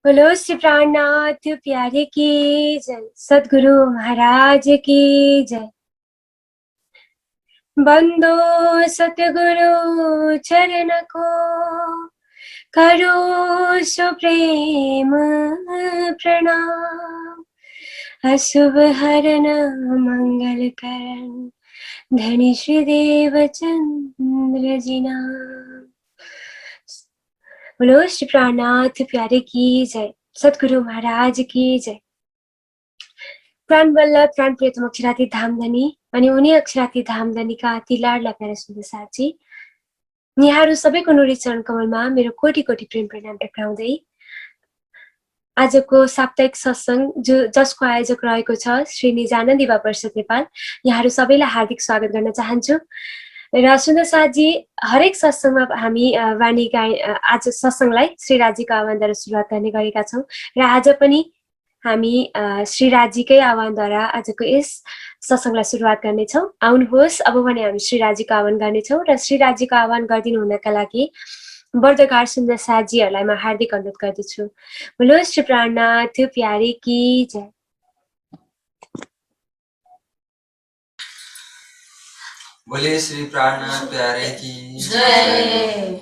बोलो श्री प्राणनाथ प्यारे की जय, सद्गुरु महाराज की जय। बंदो सतगुरु चरण को, करो सुप्रेम प्रणाम। अशुभ हरण मंगल करण, धनी श्री देव चंद्र जी नाम। बोलो श्री प्राणनाथ प्यारे की जय, सद्गुरु महाराज की जय। प्राण वल्लभ प्राण प्रियतम अक्षराती धामधनी अनि उनी अक्षराती धामधनीका अति लाडला प्यारा सुन्दर साथी, यहाँहरू सबैको नुरी चरण कमलमा मेरो कोटि कोटि प्रेम प्रणाम टक्राउँदै आजको साप्ताहिक सत्संग जसको आयोजक रहेको छ श्री निजानन्दी बाबा परिषद नेपाल, यहाँहरू सबैलाई हार्दिक स्वागत गर्न चाहन्छु। र सुन्दर साथजी, हरेक सत्संगमा हामी वाणी गाए आज सत्संगलाई श्री राजीको आह्वानद्वारा सुरुवात गर्ने गरेका छौँ र आज पनि हामी श्री राजीकै आह्वानद्वारा आजको यस सत्संगलाई सुरुवात गर्नेछौँ। आउनुहोस्, अब भने हामी श्री राजीको आह्वान गर्नेछौँ र श्री राजीको आह्वान गरिदिनु हुनका लागि वर्धकार सुन्दर साथजीहरूलाई म हार्दिक अनुरोध गर्दछु। बोलो श्री प्राणनाथ प्यारे की जय। बोले श्री प्राणनाथ प्यारे की जय।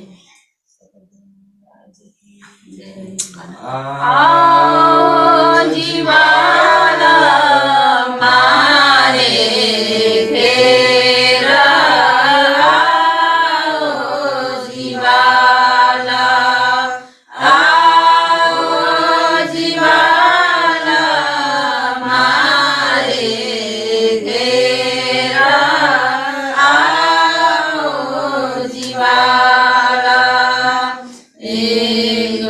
जीवाना मारे फेरा, जीवाना जीवाना मारे फेरा, जीवाना एक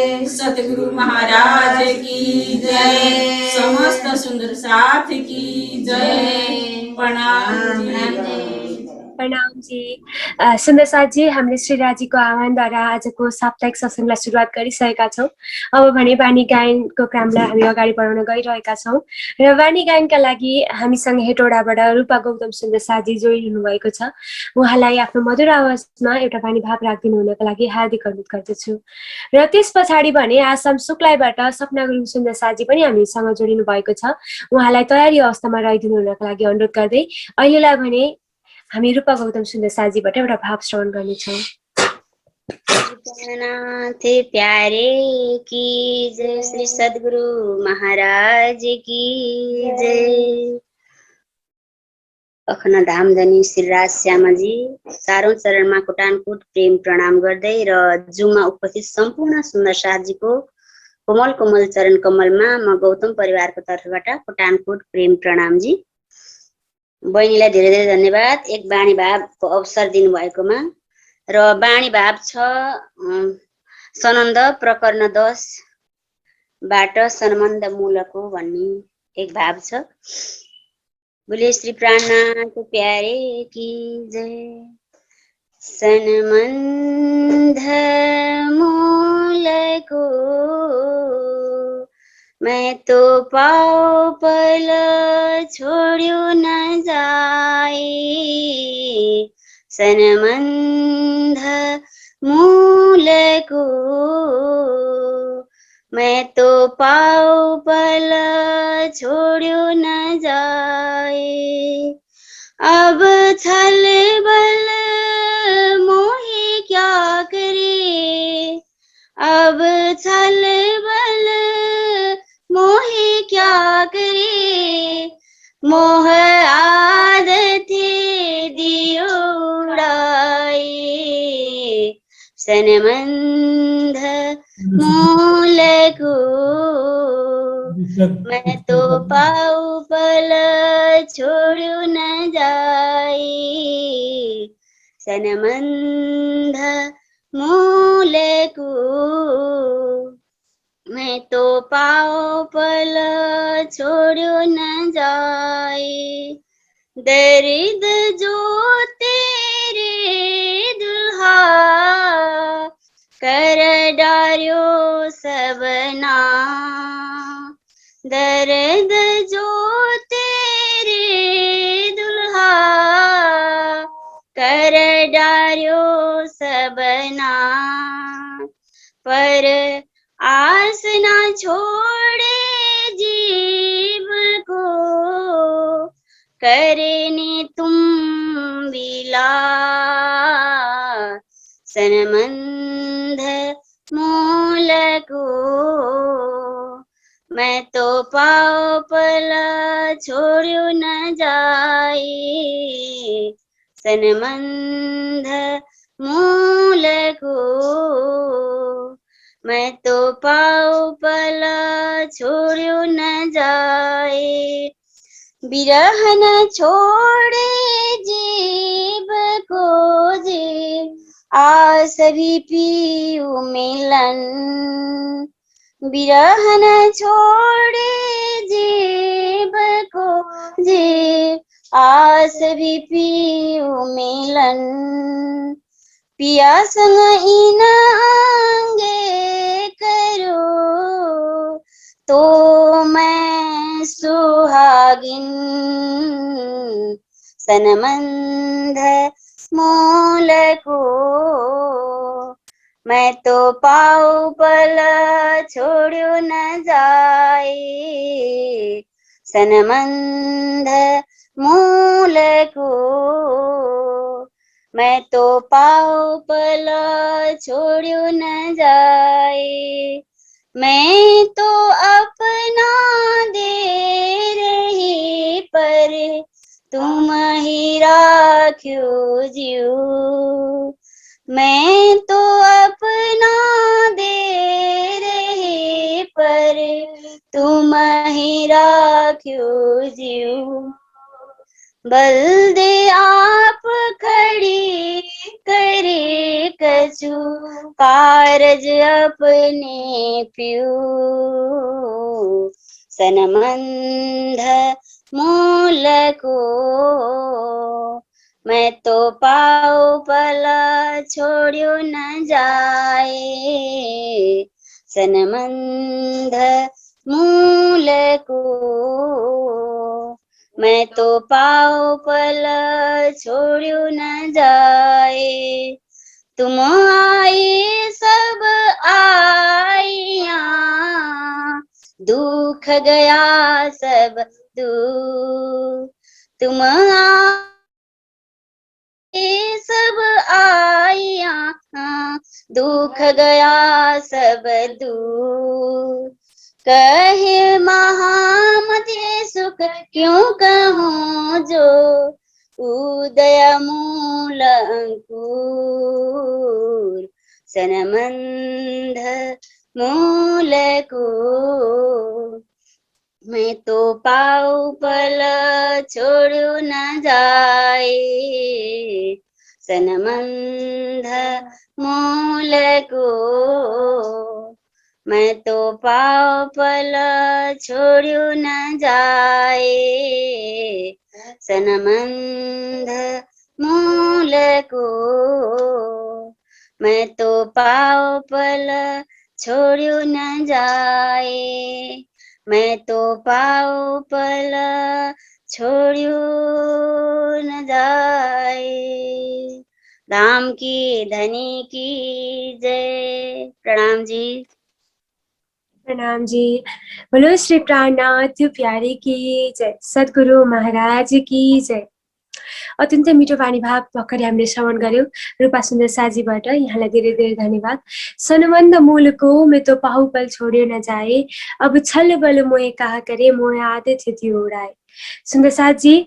जय सतगुरु महाराज की जय समस्त सुंदर साथ की जय प्रणाम जी। प्रणाम जी। सुन्दर साथजी, हामीले श्रीराजीको आह्वानद्वारा आजको साप्ताहिक सत्सङ्गलाई सुरुवात गरिसकेका छौँ। अब भने वाणी गायनको क्रमलाई हामी अगाडि बढाउन गइरहेका छौँ र वाणी गायनका लागि हामीसँग हेटौडाबाट रूपा गौतम सुन्दर साथजी जोडिनु भएको छ। उहाँलाई आफ्नो मधुर आवाजमा एउटा वाणी भाव राखिदिनु हुनको लागि हार्दिक अनुरोध गर्दछु। र त्यस पछाडि भने आसाम सुक्लाईबाट सपना गुरुङ सुन्दर साथजी पनि हामीसँग जोडिनु भएको छ। उहाँलाई तयारी अवस्थामा रहिदिनु हुनको लागि अनुरोध गर्दै अहिलेलाई भने हामी रूपा गौतम सुन्दर साथजीबाट एउटा भाव श्रवण गर्नेछौँ। नाथ प्यारे की जय, श्री सद्गुरु महाराज की जय। अखना धामधनी श्रीराज श्यामाजी चारौं चरणमा कोटानकोट प्रेम प्रणाम गर्दै र जुममा उपस्थित सम्पूर्ण सुन्दर साथजीको कोमल कोमल चरण कमलमा म गौतम परिवारको तर्फबाट कोटानकोट प्रेम प्रणाम जी। बहिनीलाई धेरै धेरै धन्यवाद एक वाणी भावको अवसर दिनुभएकोमा। र वाणी भाव छ सनन्द प्रकरण 10 बाट सनमन्द मूलको भन्ने एक भाव छ। बोले श्री प्राणनाथ प्यारे की जय। सनमन्द मूलको मैं तो पाओ पल छोड्यो न जाए। सनमन्द मूलको मैं तो पाओ पल छोड्यो न जाए। अब छल बल मोहे क्या करे। अब छल बल मोहे क्या करे। मोह आदते दियो उड़ाए। सनमन्द मूलको मैं तो पाऊ पल छोड्यो न जाए। सनमन्द मूलको मैं तो पाओ पल छोड्यो न जाए। दर्द जो तेरे दुल्हा कर डार्यो सबना। दर्द जो तेरे दुल्हा कर डार्यो सबना। पर आस ना छोड़े जीव को करने तुम बिला। सनमन्द मूलको मैं तो पाओ पल छोड्यो न जाए। सनमन्द मूलको मैं तो पाओ पल छोड्यो न जाए। बिरह न छोड़े जीव को जे आस भी पीऊ मिलन। बिरह न छोड़े जीव को जे आस भी पीऊ मिलन। पिया संग इन आंगे करो तो मैं सुहागिन। सनमन्द मूलको मैं तो पाऊ पल छोड्यो न जाए। सनमन्द मूलको मैं तो पाओ पल छोड्यो न जाए। मैं तो अपना दे रही पर तुम ही राख्यो जियो। मैं तो अपना दे रही पर तुम ही राख्यो जियो। बल दे आप खड़ी करे कछु कारज अपने प्यू सनमंध मूल को मैं तो पाऊ पल छोड़ियो न जाए सनमंध मूल को मैं तो पाऊ पल छोड़ियो न जाए तुम आए सब आइया दुख गया सब दुख तुम आए सब आइया दुख गया सब दुख कहे महामते सुख क्यों कहूँ जो उदय मूल अंकुर सनमंध मूल को मैं तो पाऊ पल छोड़ू न जाए सनमंध मूल को मैं तो पाऊ पल छोड़ू न जाए सनमंध मूल को मैं तो पाऊ पल छोड़ू न जाए मैं तो पाऊ पल छोड़ू न जाए। राम की धनी की जय। प्रणाम जी। प्रणाम जी। बोलो श्री प्राणनाथ प्यारे की जय, सद्गुरु महाराज की जय। अत्यन्तै मिठो वाणी भाव भर्खरै हामीले श्रवण गर्यौं रूपा सुन्दर साजीबाट। यहाँलाई धेरै धेरै धन्यवाद। सनमन्द मूलको मैं तो पाहु पल छोड्यो न जाए, अब छल बल मोहे कहा करे, मोहे आदत थियो त्यो उडाए। सुन्दर साजी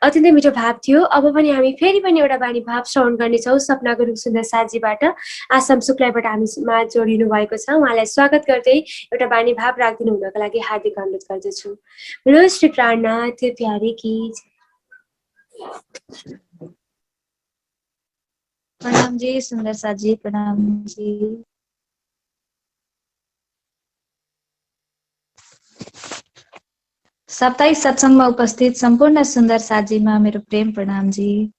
अत्यन्तै मिठो भाव थियो। अब पनि हामी फेरि पनि एउटा वाणी भाव श्रवण गर्नेछौँ सपना गुरुङ सुन्दर साजीबाट। आसाम शुक्लाबाट हामीमा जोडिनु भएको छ। उहाँलाई स्वागत गर्दै एउटा वाणी भाव राखिदिनु हुनको लागि हार्दिक अनुरोध गर्दछु। बोलो श्री प्राणनाथ प्यारे की जय। प्रणाम जी सुंदर साजी। प्रणाम जी। साप्ताहिक सत्संगमा उपस्थित सम्पूर्ण सुन्दर साजीमा मेरो प्रेम प्रणाम जी।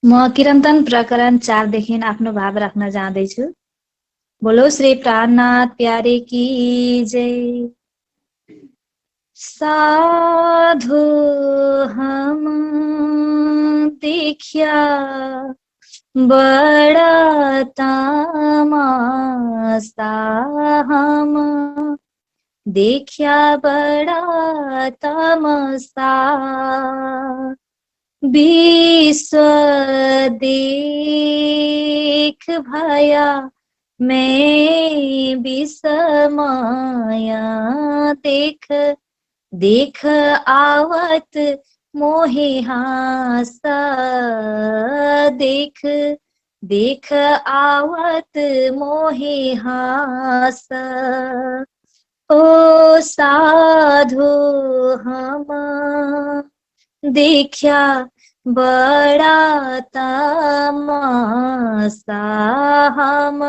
म किरन्तन प्रकरण 4 देखि आफ्नो भाव राख्न जाँदैछु। बोलो श्री प्राणनाथ प्यारे की जय। साधु हम देखिया बड़ा तमाशा हम देखिया बड़ा तमाशा विश्व देख भया मैं विस्मया देख देख आवत मोहे हासा देख देख आवत मोहे हासा ओ साधु हम देखिया बड़ा तमाशा हम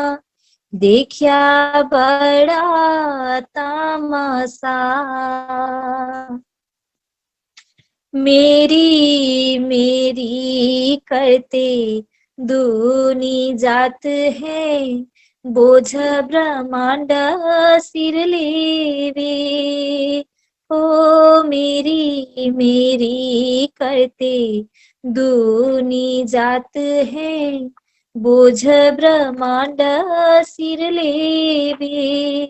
देखिया बड़ा तमाशा मेरी मेरी करते दूनी जात है बोझ ब्रह्मांड सिर लेवे ओ मेरी मेरी करते दूनी जात है बोझ ब्रह्मांड सिर लेवे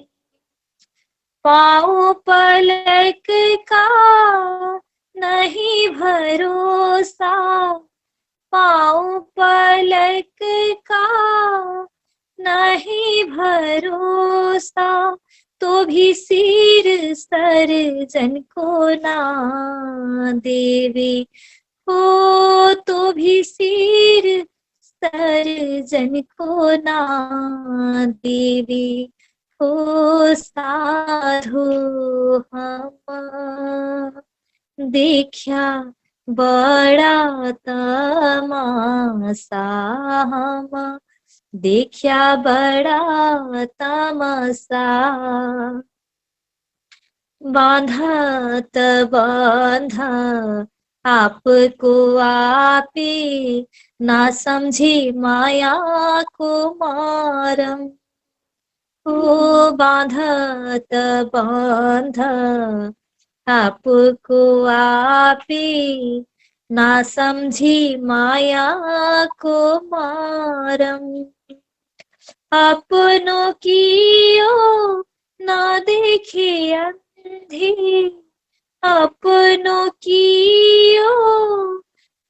पाँव पलक का नहीं भरोसा पाँव पलक का नहीं भरोसा तो भी सिर सर जन को ना देवे हो तो भी सिर सर जन को ना देवे हो साधु हम देखिया बड़ा तमाशा हम देखा बड़ा तमाशा बांधत बांध आपको आपे ना समझी माया को मारम ओ बांधत बांध आपको आपे ना समझी माया को मारम अपनों की ओ ना देखे अंधी अपनों की ओ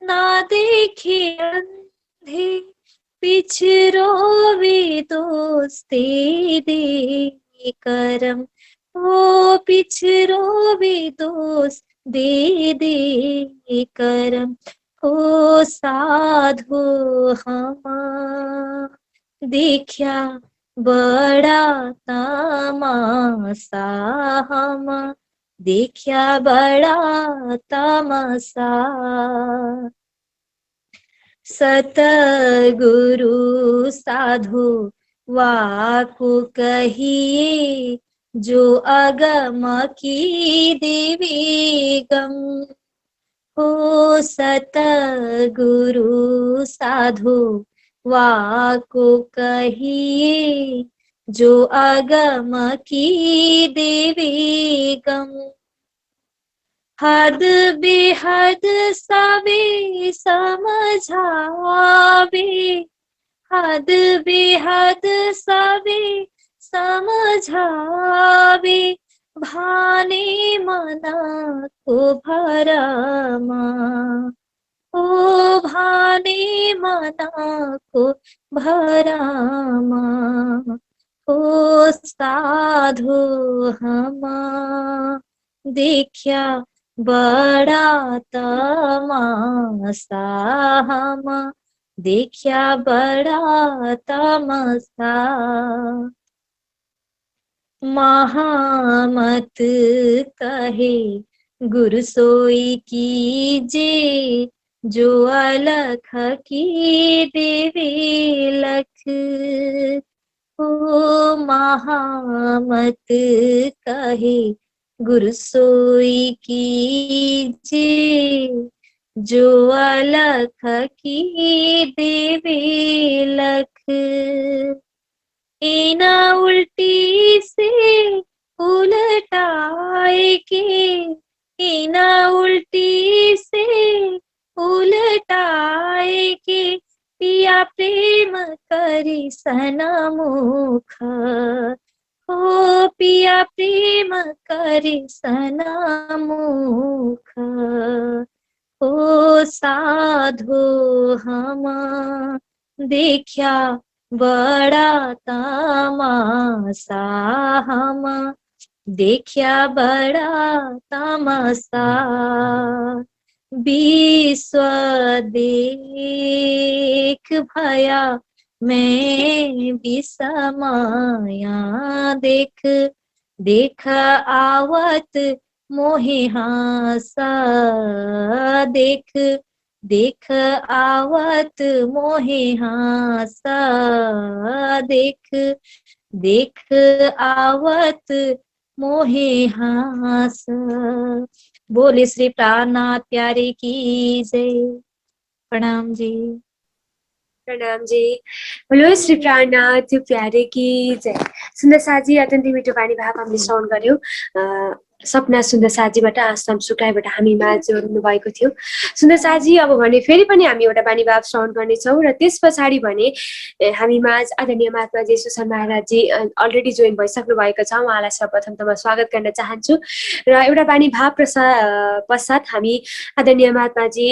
ना देखे अंधी पिछरो वे दोस्ती दे करम ओ पिछरो वे दोस्त दे करम ओ साधु हमा देखा बड़ा तमाशा हम देखा बड़ा तमाशा सतगुरु साधु वाकु कहिए जो अगम की देवी गम हो सतगुरु साधु वाको कहिए जो अगम की देवी गम हद बेहद सबे समझावे हद बेहद सबे समझावे भाने मना को भरमा ओ भाने मना को भरमा ओ साधु हमा देखा बड़ा तमाशा हम देखा बड़ा तमाशा महामत कहे गुरु सोई कीजे जो अलख की देवी लख ओ महामत कहे गुरु सोई कीजे जो अलख की देवी लख इना उल्टी से उलटाए के इना उल्टी से उलटाए के पिया प्रेम करी सनमुख ओ पिया प्रेम करी सनमुख ओ साधु हम देखा बड़ा तमाशा हम देखा बड़ा तमाशा विश्व देख भया मैं विसमाया देख देख आवत मोहे हासा देख देख आवत मोहे हासा देख देख आवत मोहे हासा बोले श्री प्राणनाथ प्यारे की जय। प्रणाम जी। प्रणाम जी। बोलो श्री प्राणनाथ प्यारे की जय। सुन्दर साजी अत्यन्तै मिठो बानी भाव हामीले श्रवण गर्यौं। सपना सुन्दर साजीबाट आश्रम सुकाइबाट हामीमा जोड्नु भएको थियो। सुन्दर साजी अब भने फेरि पनि हामी एउटा बानी भाव श्रवण गर्नेछौँ र त्यस पछाडि भने हामीमा आदरणीय महात्माजी सुसन महाराजजी अलरेडी जोइन भइसक्नु भएको छ। उहाँलाई सर्वप्रथम त म स्वागत गर्न चाहन्छु र एउटा बानी भाव पश्चात हामी आदरणीय महात्माजी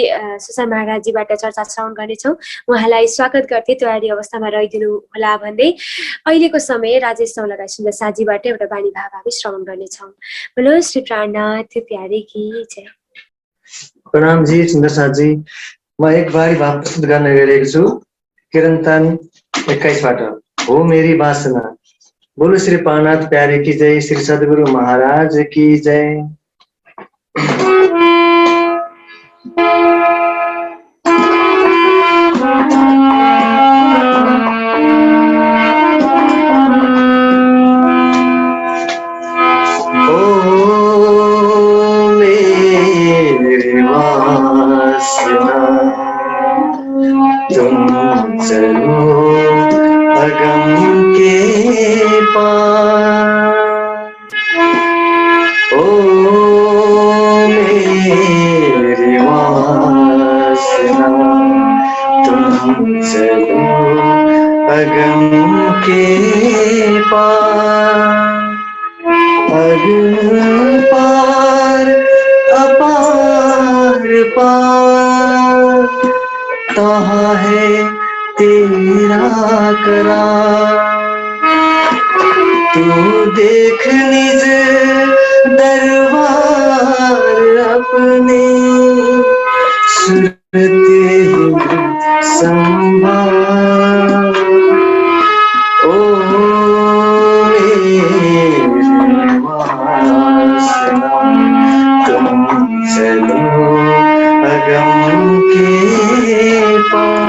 सुसन महाराजजीबाट चर्चा श्रवण गर्नेछौँ। उहाँलाई स्वागत गर्दै तयारी अवस्थामा रहिदिनु होला भन्दै अहिलेको समय राजेश लगाई सुन्दर साजीबाट एउटा बानी भाव हामी श्रवण गर्नेछौँ। बोलो श्री प्राणनाथ प्यारे की जय। प्रणाम जी सुन्दर साजी। म एक बारी भाव प्रस्तुत गर्न गइरहेको छु कीर्तन 21बाट हो मेरी वासना। बोलो श्री प्राणनाथ प्यारे की जय। श्री सद्गुरु महाराज की जय। अगम के पार। ओ मेरी वासना तुम चलो अगम के पार। अगम पार अपार पार कहाँ है तेरा करार। तू देख निज दरबार अपने सुरते संभाल। ओ मेरी वासना तुम चलो अगम के पार।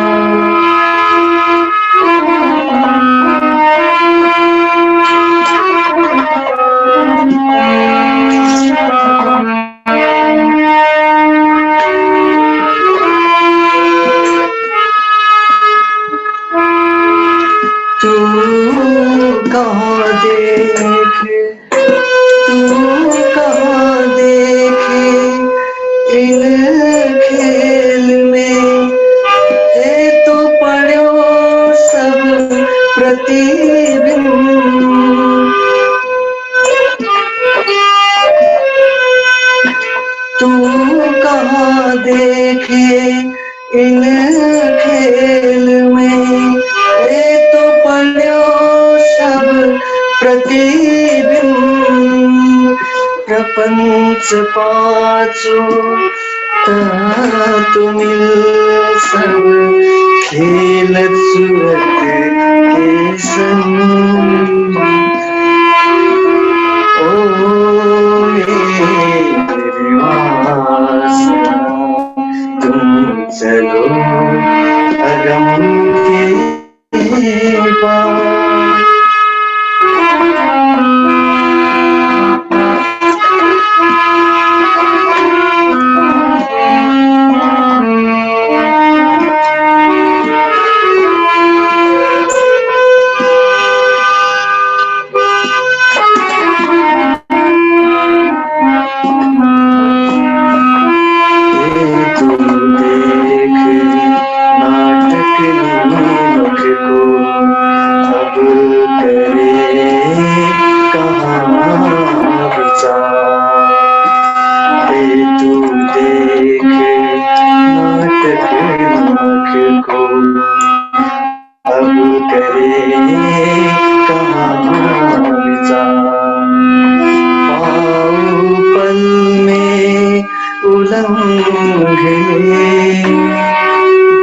तू कहाँ देखे इन खेल में है तो पड़ो सब प्रतिबिंब। तू कहाँ देखे इन खेल में ये तो पड़ो सब प्रतिबिंब। प्रपंच पाचो तू मिल सब खेलत सूरत के संग। ओ मेरी वासना तुम चलो अगम के पार।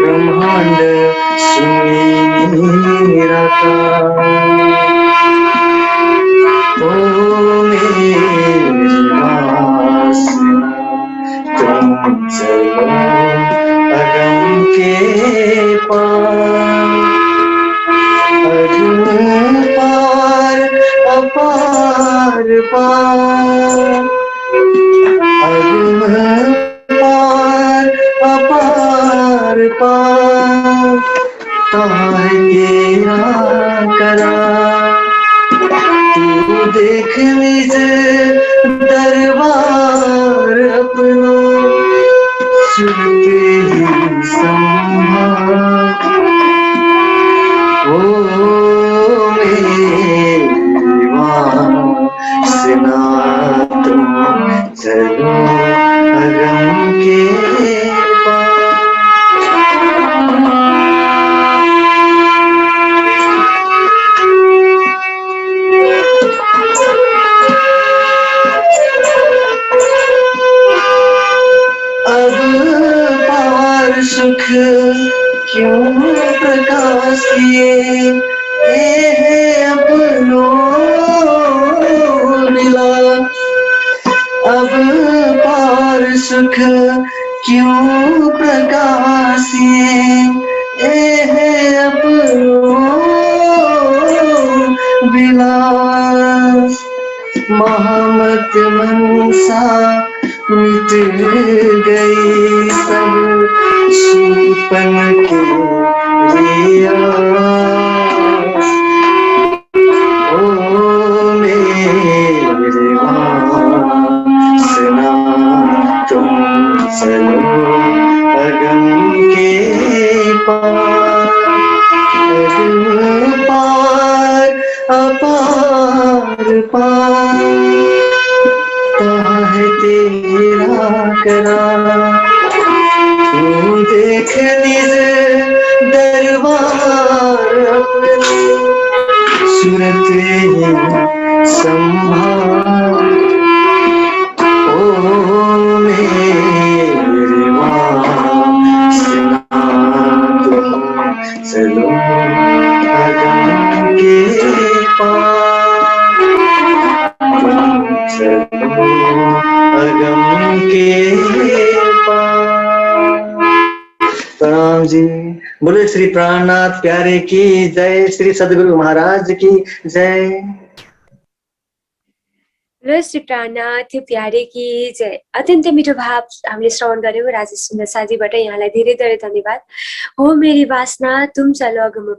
ब्रह्मांड सुनी मेरा ओ मेरी वासना तुम चलो अगम के पार। अगम पार अपार पार अगम पार अपार पार कहाँ है तेरा करार। तू देख निज दरबार अपना सुनते ही संभाल। ओ मेरी वासना तुम चलो अगम के पार। अब पार सुख क्यों प्रकाश किए ये है अपनों मिला। अब पार सुख क्यों प्रकाशिए ये है अपनों विलास। मोहम्मद मनसा मिट गई सब सूपन के लिया। पार पार कहाँ है तेरा करार तू देख निज दरबार अपनी सूरत ही संभाल ओ मेरे वासना तुम चलो अगम के पार तुम चलो अगम के पार। प्रणाम जी। बोले श्री प्राणनाथ प्यारे की जय, श्री सद्गुरु महाराज की जय। र श्री प्राणनाथ प्यारे की जय। अत्यन्तै मिठो भाव हामीले श्रवण गऱ्यौँ राजेश सुन्दर साजीबाट। यहाँलाई धेरै धेरै धन्यवाद। हो मेरी वासना तुम चलो अगम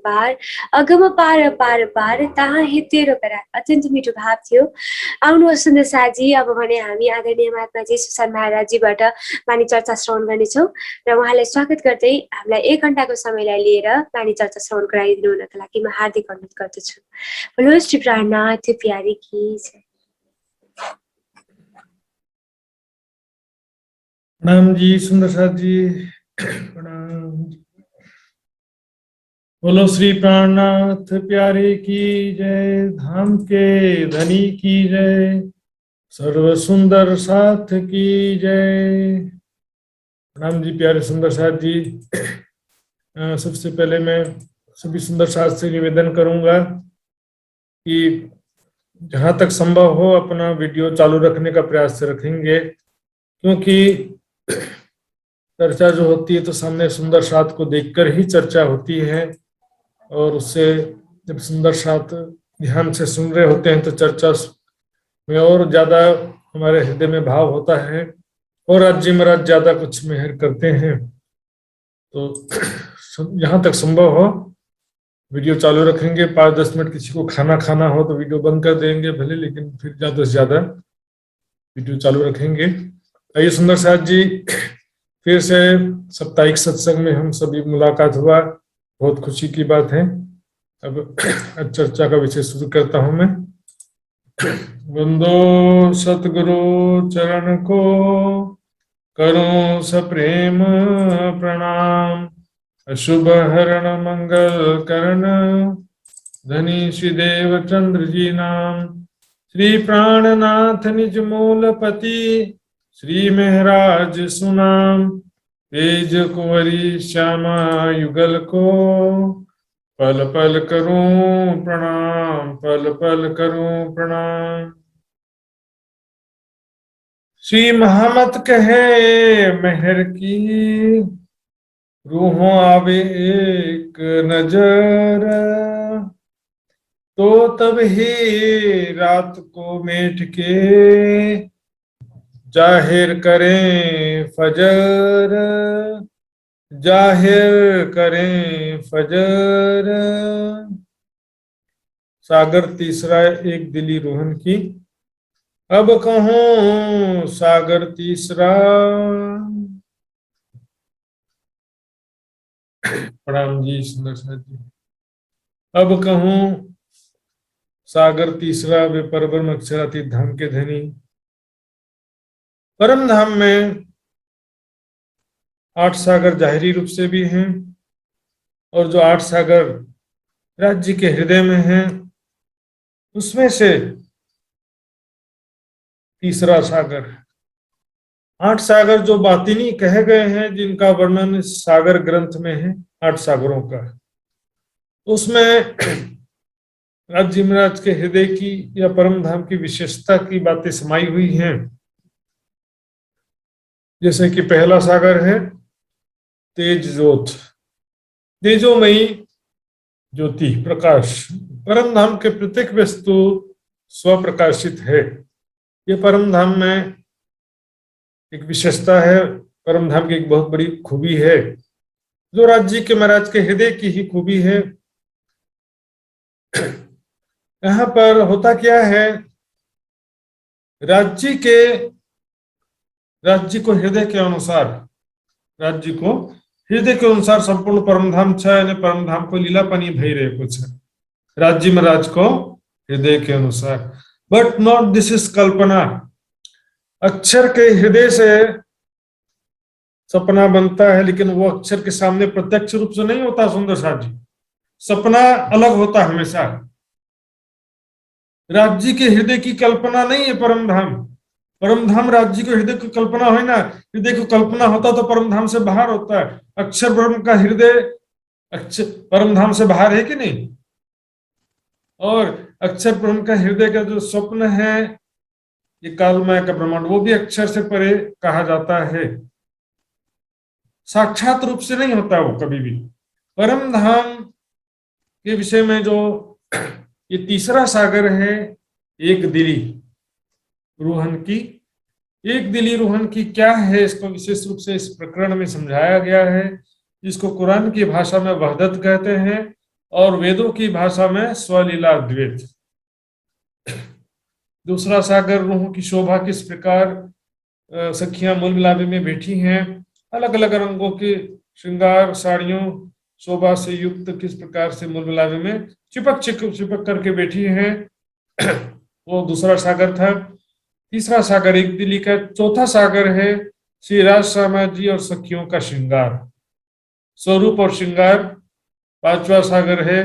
पार पार पार तहाँ है तेरो करार। अत्यन्तै मिठो भाव थियो। आउनुहोस् सुन्दर साजी, अब भने हामी आदरणीय महात्माजी सुशान्त महाराजजीबाट वाणी चर्चा श्रवण गर्नेछौँ र उहाँलाई स्वागत गर्दै हामीलाई 1 घण्टाको समयलाई लिएर वाणी चर्चा श्रवण गराइदिनु हुनका लागि म हार्दिक अनुरोध गर्दछु। बोलो श्री प्राणनाथ प्यारे की जय। प्रणाम जी सुंदर साथ जी, प्रणाम। बोलो श्री प्राणनाथ प्यारे की जय, धाम के धनी की जय, सर्व सुंदर साथ की जय। प्रणाम जी प्यारे सुंदर साथ जी। सबसे पहले मैं सभी सुंदर साथ से निवेदन करूंगा कि जहाँ तक संभव हो अपना वीडियो चालू रखने का प्रयास रखेंगे, क्योंकि चर्चा जो होती है तो सामने सुंदर साथ को देखकर ही चर्चा होती है, और उससे जब सुंदर साथ ध्यान से सुन रहे होते हैं तो चर्चा में और ज्यादा हमारे हृदय में भाव होता है और राज्य महाराज ज्यादा कुछ मेहर करते हैं। तो जहाँ तक संभव हो वीडियो चालू रखेंगे। 5-10 मिनट किसी को खाना हो तो वीडियो बंद कर देंगे भले, लेकिन फिर ज्यादा से ज्यादा वीडियो चालू रखेंगे। आइए सुंदर साथ जी, फिर से साप्ताहिक सत्संग में हम सभी मुलाकात हुआ, बहुत खुशी की बात है। अब चर्चा का विषय शुरू करता हूं मैं। वंदो सतगुरु चरण को करूं सप्रेम प्रणाम, अशुभ हरण मंगल करण धनी श्री देव चंद्र जी नाम। श्री प्राणनाथ निज मूलपति श्री महराज सुनाम, तेज कुंवरी श्यामा युगल को पल पल करूं प्रणाम, पल पल करूं प्रणाम। श्री महामत कहे मेहर की, रूहों आवे एक नजर, तो तब ही रात को मेट के जाहिर करें फजर, जाहिर करें फजर। सागर तीसरा एक दिली रोहन की, अब कहूं सागर तीसरा। प्रणाम जी सुंदर साथ जी। अब कहूं सागर तीसरा, वे परब्रह्म अक्षरातीत धाम के धनी। परम धाम में 8 सागर जाहिरी रूप से भी हैं, और जो 8 सागर राज्य के हृदय में हैं, उसमें से तीसरा सागर। 8 सागर जो बातिनी कहे गए हैं, जिनका वर्णन सागर ग्रंथ में है 8 सागरों का, उसमें राज्य महाराज के हृदय की या परम धाम की विशेषता की बातें समाई हुई हैं। जैसे कि पहला सागर है तेज ज्योत, तेजोमयी ज्योति प्रकाश। परम धाम के प्रत्येक वस्तु स्वप्रकाशित है। ये परम धाम में एक विशेषता है, परम धाम की एक बहुत बड़ी खूबी है, जो राज्य के महाराज के हृदय की ही खूबी है। यहाँ पर होता क्या है, राज्य को हृदय के अनुसार, राज्य को हृदय के अनुसार संपूर्ण परमधाम छ, परमधाम को लीलापनी भई रहे कुछ। राज्य महाराज को हृदय के अनुसार। बट नॉट दिस इज कल्पना। अक्षर के हृदय से सपना बनता है, लेकिन वो अक्षर के सामने प्रत्यक्ष रूप से नहीं होता सुंदर साथ जी। सपना अलग होता हमेशा। राज्य के हृदय की कल्पना नहीं है परम धाम। परम धाम राज्य के हृदय की कल्पना हो ना, हृदय की कल्पना होता तो परम धाम से बाहर होता है। अक्षर ब्रह्म का हृदय अक्षर परम धाम से बाहर है कि नहीं? और अक्षर ब्रह्म का हृदय का जो स्वप्न है, ये कालमय का ब्रह्मांड, वो भी अक्षर से परे कहा जाता है। साक्षात रूप से नहीं होता वो कभी भी। परम धाम के विषय में जो ये तीसरा सागर है, एक दिली रूहन की। एक दिली रूहन की क्या है, इसको विशेष रूप से इस प्रकरण में समझाया गया है। इसको कुरान की भाषा में वहदत कहते हैं और वेदों की भाषा में स्वलीला द्वैत। दूसरा सागर रूहों की शोभा किस प्रकार सखियां मूल मिलावे में बैठी हैं, अलग अलग रंगों के श्रृंगार साड़ियों शोभा से युक्त किस प्रकार से मूल मिलावे में चिपक चिपक करके बैठी हैं, वो दूसरा सागर था। तीसरा सागर एक दिली का। चौथा सागर है श्री राज श्यामा जी और सखियों का श्रृंगार, स्वरूप और श्रृंगार। पांचवा सागर है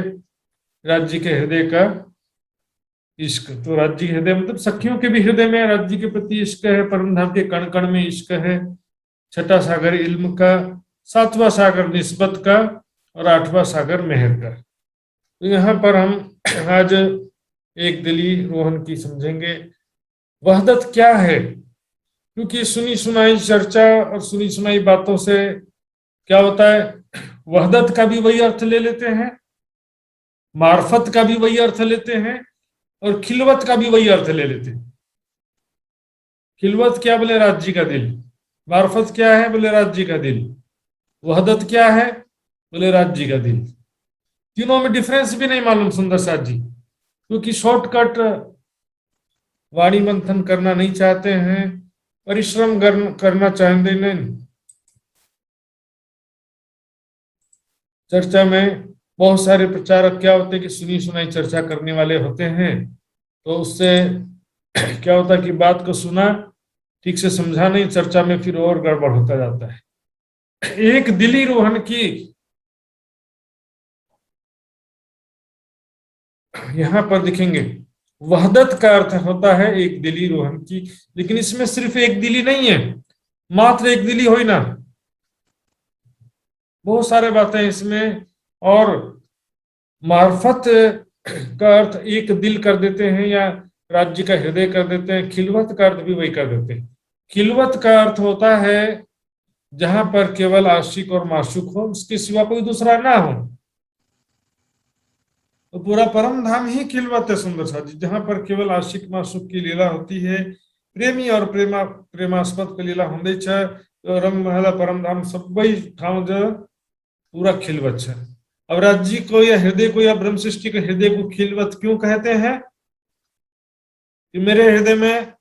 राज्य के हृदय का इश्क। तो राज्य हृदय मतलब सखियों के भी हृदय में राज्य के प्रति इश्क है, परम धाम के कण कण में इश्क है। छठा सागर इल्म का, सातवां सागर निस्बत का और आठवां सागर मेहर का। तो यहाँ पर हम आज एक दिली रोहन की समझेंगे। वहदत क्या है? क्योंकि सुनी सुनाई चर्चा और सुनी सुनाई बातों से क्या होता है, वहदत का भी वही अर्थ ले लेते हैं, मार्फत का भी वही अर्थ लेते हैं और खिलवत का भी वही अर्थ ले लेते हैं। खिलवत क्या बोले? राज्य का दिल। मार्फत क्या है? बोले राज्य का दिल। वहदत क्या है? बोले राज्य का दिल। तीनों में डिफरेंस भी नहीं मालूम सुंदर साथ जी, क्योंकि शॉर्टकट वाणी मंथन करना नहीं चाहते हैं, परिश्रम करना चाहते नहीं। चर्चा में बहुत सारे प्रचारक क्या होते हैं कि सुनी सुनाई चर्चा करने वाले होते हैं, तो उससे क्या होता है कि बात को सुना, ठीक से समझा नहीं, चर्चा में फिर और गड़बड़ होता जाता है। एक दिली रोहन की यहां पर दिखेंगे, वहदत का अर्थ होता है एक दिली रोहन की। लेकिन इसमें सिर्फ एक दिली नहीं है, मात्र एक दिली हो ही ना, बहुत सारे बातें इसमें। और मार्फत का अर्थ एक दिल कर देते हैं या राज्य का हृदय कर देते हैं। खिलवत का अर्थ भी वही कर देते हैं। खिलवत का अर्थ होता है जहां पर केवल आशिक और माशूक हो, उसके सिवा कोई दूसरा ना हो। तो पूरा परम धाम ही खिलवत है सुंदर सा जी, जहां पर केवल आशिक माशूक की लीला होती है। प्रेमी और प्रेमास्पद की लीला होंदे छे। तो रंग महला परम धाम सब ठाव जो पूरा खिलवत है। अब राज्य को या हृदय को या ब्रह्म सृष्टि के हृदय को खिलवत क्यों कहते हैं? कि मेरे हृदय में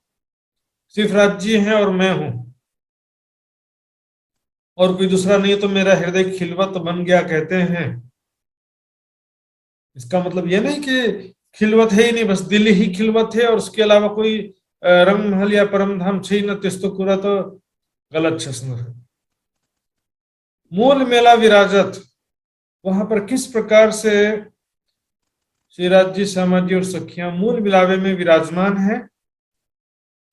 सिर्फ राज्य है और मैं हूं और कोई दूसरा नहीं है, तो मेरा हृदय खिलवत बन गया कहते हैं। इसका मतलब यह नहीं कि खिलवत है ही नहीं, बस दिल ही खिलवत है और उसके अलावा कोई रंग महल या परम धाम छे न, तेस्तो कुरा तो गलत छे। मूल मेला विराजत, वहां पर किस प्रकार से श्री राज्य श्यामा जी और सखियां मूल मिलावे में विराजमान है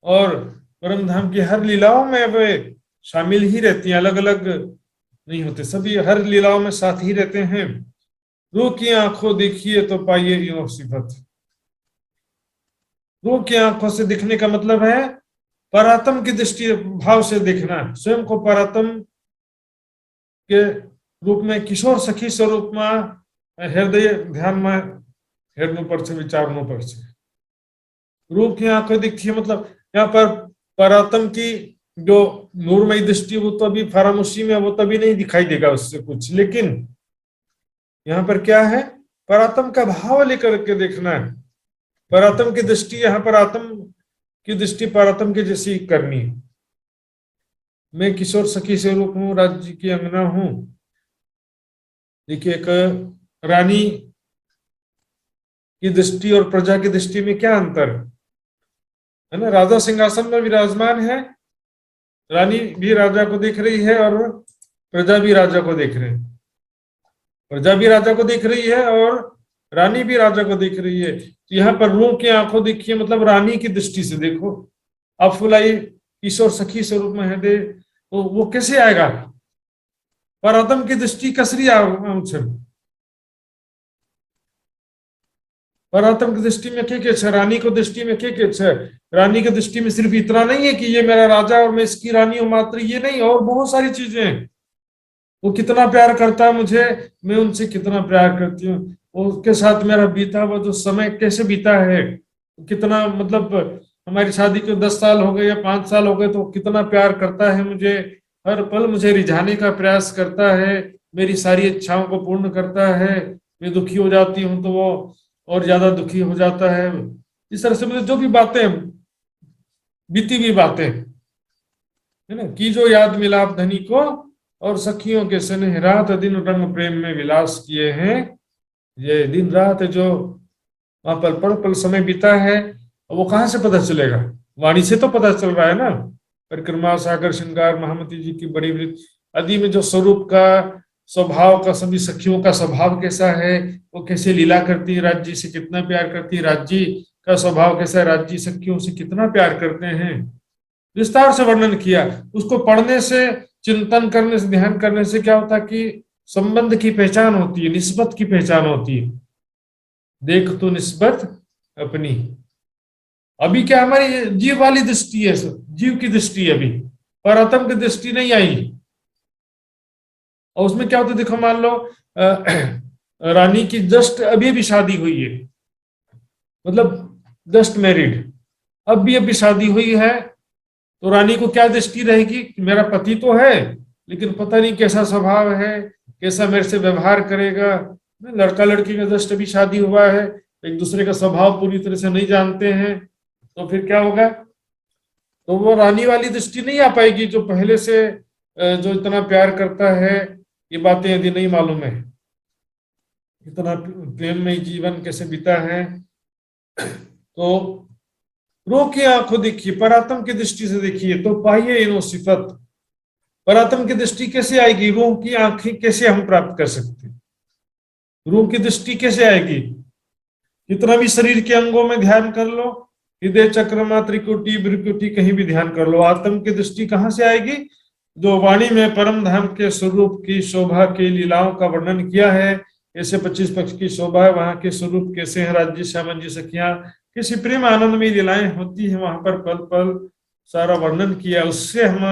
और परम धाम की हर लीलाओं में वे शामिल ही रहती हैं, अलग अलग नहीं होते, सभी हर लीलाओं में साथ ही रहते हैं। रूह की आंखों देखिए तो पाइए यूं सिफत। रूह की आंखों से दिखने का मतलब है परात्म की दृष्टि भाव से देखना, स्वयं को परात्म के रूप में, किशोर सखी स्वरूप में हृदय ध्यान में हेरनु पड़े, विचारनु पड़े। रूह की आंखें दिखती है मतलब यहाँ पर परात्म की जो नूरमयी दृष्टि वो तो अभी फरामुशी में, वो तभी नहीं दिखाई देगा उससे कुछ। लेकिन यहाँ पर क्या है, परात्म का भाव लेकर के देखना है। परात्म की दृष्टि यहाँ पर आत्म की दृष्टि परात्म के जैसी करनी है। मैं किशोर सखी स्वरूप हूँ, राज्य की अंगना हूँ। देखिए एक रानी की दृष्टि और प्रजा की दृष्टि में क्या अंतर है ना। राजा सिंहासन में विराजमान है, रानी भी राजा को देख रही है और प्रजा भी राजा को देख रहे हैं। प्रजा भी राजा को देख रही है और रानी भी राजा को देख रही है। तो यहाँ पर रूह की आंखों देखिए, मतलब रानी की दृष्टि से देखो। अब फुलाई ईश्वर सखी स्वरूप में है दे, तो वो कैसे आएगा? पर आदम की दृष्टि कसरी पर आत्म की दृष्टि में क्या है, रानी को दृष्टि में क्या है? रानी की दृष्टि में सिर्फ इतना नहीं है कि ये मेरा राजा और मैं इसकी रानी हूं मात्र, ये नहीं, और बहुत सारी चीजें हैं। वो कितना प्यार करता है मुझे, मैं उनसे कितना प्यार करती हूँ, उसके साथ मेरा बीता हुआ जो समय कैसे बीता है, कितना, मतलब हमारी शादी को 10 साल हो गए या 5 साल हो गए, तो कितना प्यार करता है मुझे, हर पल मुझे रिझाने का प्रयास करता है, मेरी सारी इच्छाओं को पूर्ण करता है। मैं दुखी हो जाती हूँ तो वो और ज्यादा दुखी हो जाता है। इस तरह से मतलब जो भी बातें, बीती हुई बातें है ना, की जो याद मिलाप धनी को और सखियों के स्नेह रात दिन रंग प्रेम में विलास किए हैं। ये दिन रात जो वहां पर पल पल समय बीता है, वो कहाँ से पता चलेगा? वाणी से तो पता चल रहा है ना। परिक्रमा सागर श्रृंगार महामती जी की बड़ी आदि में जो स्वरूप का स्वभाव का, सभी सखियों का स्वभाव कैसा है, वो कैसे लीला करती है, राज्य से कितना प्यार करती है, राज्य का स्वभाव कैसा है, राज्य सखियों से कितना प्यार करते हैं, विस्तार से वर्णन किया। उसको पढ़ने से, चिंतन करने से, ध्यान करने से क्या होता है कि संबंध की पहचान होती है, निस्बत की पहचान होती है। देख तो निस्बत अपनी। अभी क्या हमारी जीव वाली दृष्टि है, जीव की दृष्टि है अभी, पर आत्म की दृष्टि नहीं आई। और उसमें क्या होता है, देखो मान लो रानी की जस्ट अभी अभी शादी हुई है, मतलब जस्ट मैरिड, अभी शादी हुई है, तो रानी को क्या दृष्टि रहेगी कि मेरा पति तो है, लेकिन पता नहीं कैसा स्वभाव है, कैसा मेरे से व्यवहार करेगा। लड़का लड़की का जस्ट अभी शादी हुआ है, एक दूसरे का स्वभाव पूरी तरह से नहीं जानते हैं, तो फिर क्या होगा? तो वो रानी वाली दृष्टि नहीं आ पाएगी। जो पहले से जो इतना प्यार करता है, ये बातें यदि नहीं मालूम है, इतना प्रेम में जीवन कैसे बीता है, तो रूह की आंखों देखिए, परात्म की दृष्टि से देखिए तो पाइए इनो सिफत। परात्म की दृष्टि कैसे आएगी? रूह की आंखें कैसे हम प्राप्त कर सकते हैं? रूह की दृष्टि कैसे आएगी? कितना भी शरीर के अंगों में ध्यान कर लो, हृदय चक्रमा त्रिकुटी भ्रुकुटी कहीं भी ध्यान कर लो, आत्म की दृष्टि कहाँ से आएगी? जो वाणी में परम धाम के स्वरूप की शोभा के लीलाओं का वर्णन किया है, ऐसे 25 पक्ष की शोभा है, वहां के स्वरूप कैसे है, राज्य श्यामन जी सखियां किसी प्रेम आनंद में लीलाएं होती है, वहां पर पल पल सारा वर्णन किया। उससे हम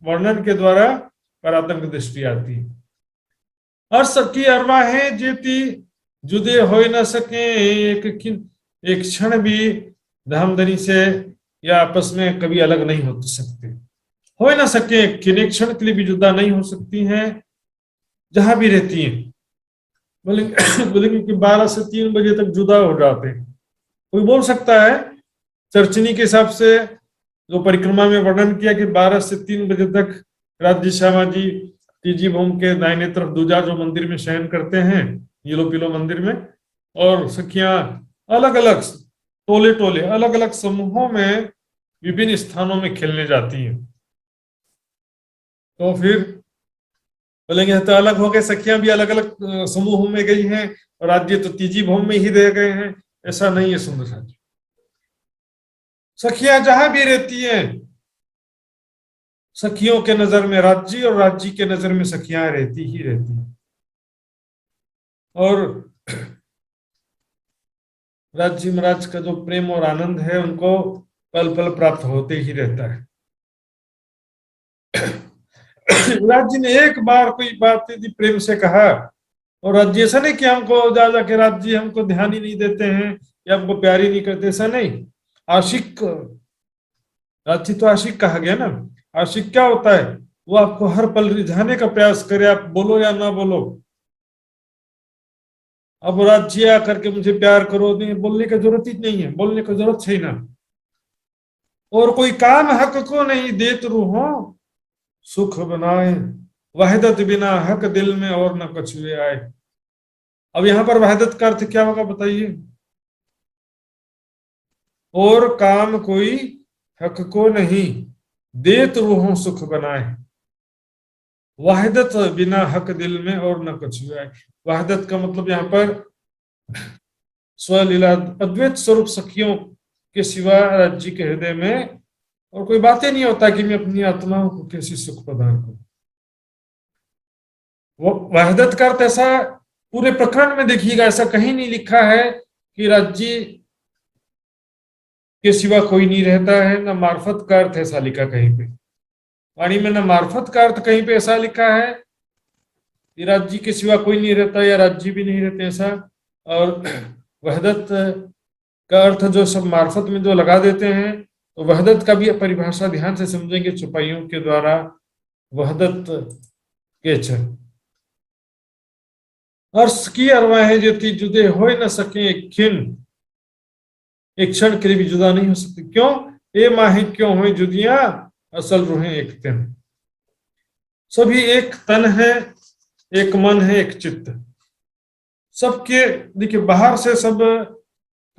वर्णन के द्वारा परात्म की दृष्टि आती है। और सखी अरवाहें जेती जुदे हो न सके, एक क्षण भी धामधनी से या आपस में कभी अलग नहीं हो सकते, हो ना सके, क्षण के लिए भी जुदा नहीं हो सकती हैं, जहां भी रहती हैं। बोलेंगे कि 12 से 3 बजे तक जुदा हो जाते हैं। कोई बोल सकता है, चर्चनी के हिसाब से जो परिक्रमा में वर्णन किया कि 12 से 3 बजे तक राज्य श्यामा जी तीजी भूम के दाहिने तरफ दूजा जो मंदिर में शयन करते हैं, नीलो पीलो मंदिर में, और सखियां अलग अलग टोले टोले अलग अलग समूहों में विभिन्न स्थानों में खेलने जाती हैं। तो फिर बोलेंगे तो अलग हो गए, सखियां भी अलग अलग समूहों में गई हैं और राज्य तो तीजी भूम में ही रह गए हैं। ऐसा नहीं है सुंदर साथी, सखियां जहां भी रहती हैं, सखियों के नजर में राज्य और राज्य के नजर में सखियां रहती ही रहती हैं। और राज्य महाराज का जो प्रेम और आनंद है उनको पल पल प्राप्त होते ही रहता है। राज्य ने एक बार कोई बात यदि प्रेम से कहा, और राज्य ऐसा नहीं कि हमको जा जाके राज्य हमको ध्यान ही नहीं देते हैं या हमको प्यार ही नहीं करते, ऐसा नहीं। आशिक, राज्य तो आशिक कहा गया ना। आशिक क्या होता है? वो आपको हर पल रिझाने का प्रयास करे, आप बोलो या ना बोलो। अब राज्य आकर के मुझे प्यार करो, नहीं, बोलने की जरूरत ही नहीं है, बोलने की जरूरत है ना। और कोई काम हक को नहीं देत रूहों सुख बनाए, वहदत बिना हक दिल में और न कछुए आए। अब यहाँ पर वहदत का अर्थ क्या होगा बताइए? और काम कोई हक को नहीं, देत रूहों सुख बनाए। वहदत बिना हक दिल में और न कुछ आए। वहदत का मतलब यहाँ पर स्वलीला अद्वैत स्वरूप सखियों के सिवा राज्य के हृदय में और कोई बातें नहीं होता कि मैं अपनी आत्माओं को कैसी सुख प्रदान करूं। वो वहदत का अर्थ ऐसा पूरे प्रकरण में देखिएगा, ऐसा कहीं नहीं लिखा है कि राज्य के सिवा कोई नहीं रहता है, ना मार्फत का अर्थ ऐसा लिखा कहीं पे वाणी में, ना मार्फत का अर्थ कहीं पे ऐसा लिखा है कि राज्य के सिवा कोई नहीं रहता या राज्य भी नहीं रहते ऐसा। और वहदत का अर्थ जो सब मार्फत में जो लगा देते हैं, तो वहदत का भी परिभाषा ध्यान से समझेंगे चौपाइयों के द्वारा। वहदत के छन अर्श की अरवाहें जति जुदे हो न सके एक खिन, एक क्षण के लिए भी जुदा नहीं हो सकती। क्यों? ए माही क्यों हुई जुदियां, असल रूहें एक तन। सभी एक तन है, एक मन है, एक चित्त। सबके देखिए बाहर से सब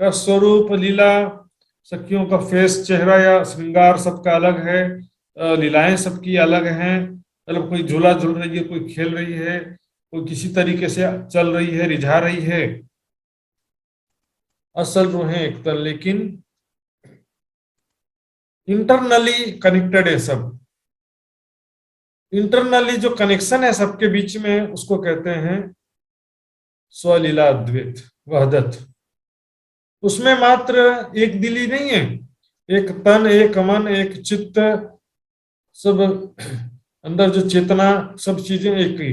का स्वरूप, लीला, सखियों का फेस, चेहरा या श्रृंगार सबका अलग है, लीलाएं सबकी अलग हैं। मतलब कोई झूला झूल रही है, कोई खेल रही है, कोई किसी तरीके से चल रही है, रिझा रही है, असल रूहें एक तन, लेकिन इंटरनली कनेक्टेड है सब। इंटरनली जो कनेक्शन है सबके बीच में, उसको कहते हैं स्वलीला अद्वैत वहदत। उसमें मात्र एक दिल ही नहीं है, एक तन, एक मन, एक चित्त, सब अंदर जो चेतना, सब चीजें एक ही।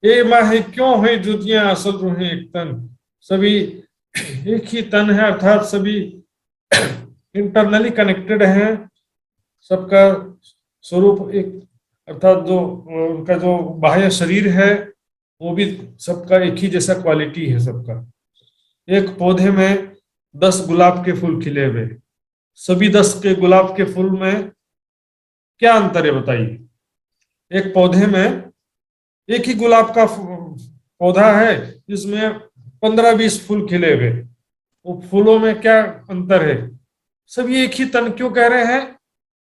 ए माहे क्यों है जुतियां, असल रूहें एक तन। सभी एक ही तन है, अर्थात सभी इंटरनली कनेक्टेड हैं। सबका स्वरूप एक, अर्थात जो उनका जो बाह्य शरीर है वो भी सबका एक ही जैसा क्वालिटी है सबका। एक पौधे में 10 गुलाब के फूल खिले हुए, सभी 10 के गुलाब के फूल में क्या अंतर है बताइए? एक पौधे में एक ही गुलाब का पौधा है जिसमें 15-20 फूल खिले हुए, वो फूलों में क्या अंतर है? सभी एक ही तन। क्यों कह रहे हैं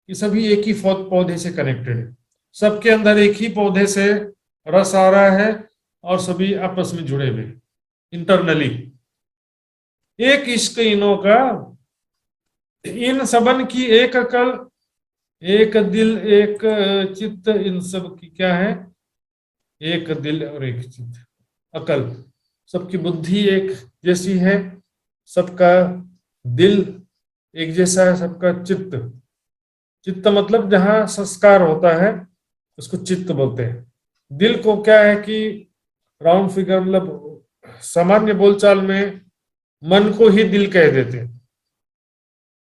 कि सभी एक ही पौधे से कनेक्टेड है, सबके अंदर एक ही पौधे से रस आ रहा है और सभी आपस में जुड़े हुए इंटरनली। एक इश्क इनों का, इन सबन की एक अकल, एक दिल एक चित्त, इन सब की क्या है? एक दिल और एक चित्त, अकल। सबकी बुद्धि एक जैसी है, सबका दिल एक जैसा है, सबका चित्त, चित्त मतलब जहां संस्कार होता है उसको चित्त बोलते हैं। दिल को क्या है कि राउंड फिगर, मतलब सामान्य बोलचाल में मन को ही दिल कह देते हैं,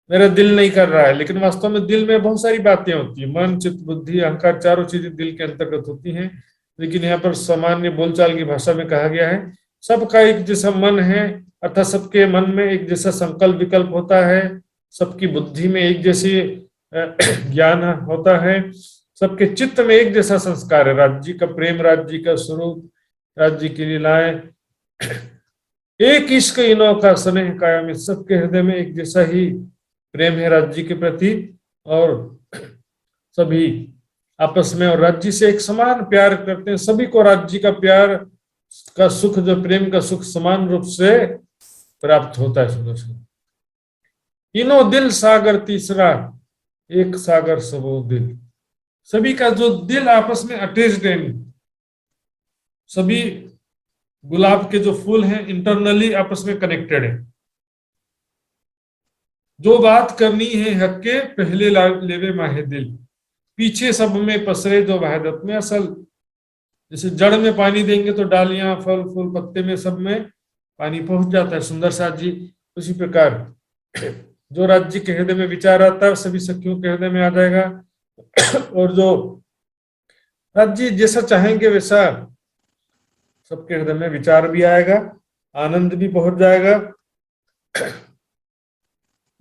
मेरा दिल नहीं कर रहा है, लेकिन वास्तव में दिल में बहुत सारी बातें होती है। मन, चित्त, बुद्धि, अहंकार, चारों चीजें दिल के अंतर्गत होती हैं। लेकिन यहाँ पर सामान्य बोलचाल की भाषा में कहा गया है सबका एक जैसा मन है, अर्थात सबके मन में एक जैसा संकल्प विकल्प होता है, सबकी बुद्धि में एक जैसी ज्ञान होता है, सबके चित्त में एक जैसा संस्कार है। राज्य का प्रेम, राज्य का स्वरूप, राज्य की लीलाएं, एक इश्क इनों का स्नेह कायम है। सबके हृदय में एक जैसा ही प्रेम है राज्य के प्रति, और सभी आपस में और राज्य से एक समान प्यार करते हैं। सभी को राज्य का प्यार का सुख, जो प्रेम का सुख, समान रूप से प्राप्त होता है। सुंदर इनो दिल सागर तीसरा, एक सागर सबो दिल। सभी का जो दिल आपस में अटैच्ड है, सभी गुलाब के जो फूल हैं इंटरनली आपस में कनेक्टेड है। जो बात करनी है हक के, पहले लेवे माहे दिल। पीछे सब में पसरे जो वहदत में असल। जैसे जड़ में पानी देंगे तो डालियां, फल फूल, पत्ते में सब में पानी पहुंच जाता है। सुंदर साथ जी उसी प्रकार जो राज्य के हृदय में विचार आता है सभी सखियों के हृदय में आ जाएगा, और जो राज्य जैसा चाहेंगे वैसा सबके हृदय में विचार भी आएगा, आनंद भी पहुंच जाएगा।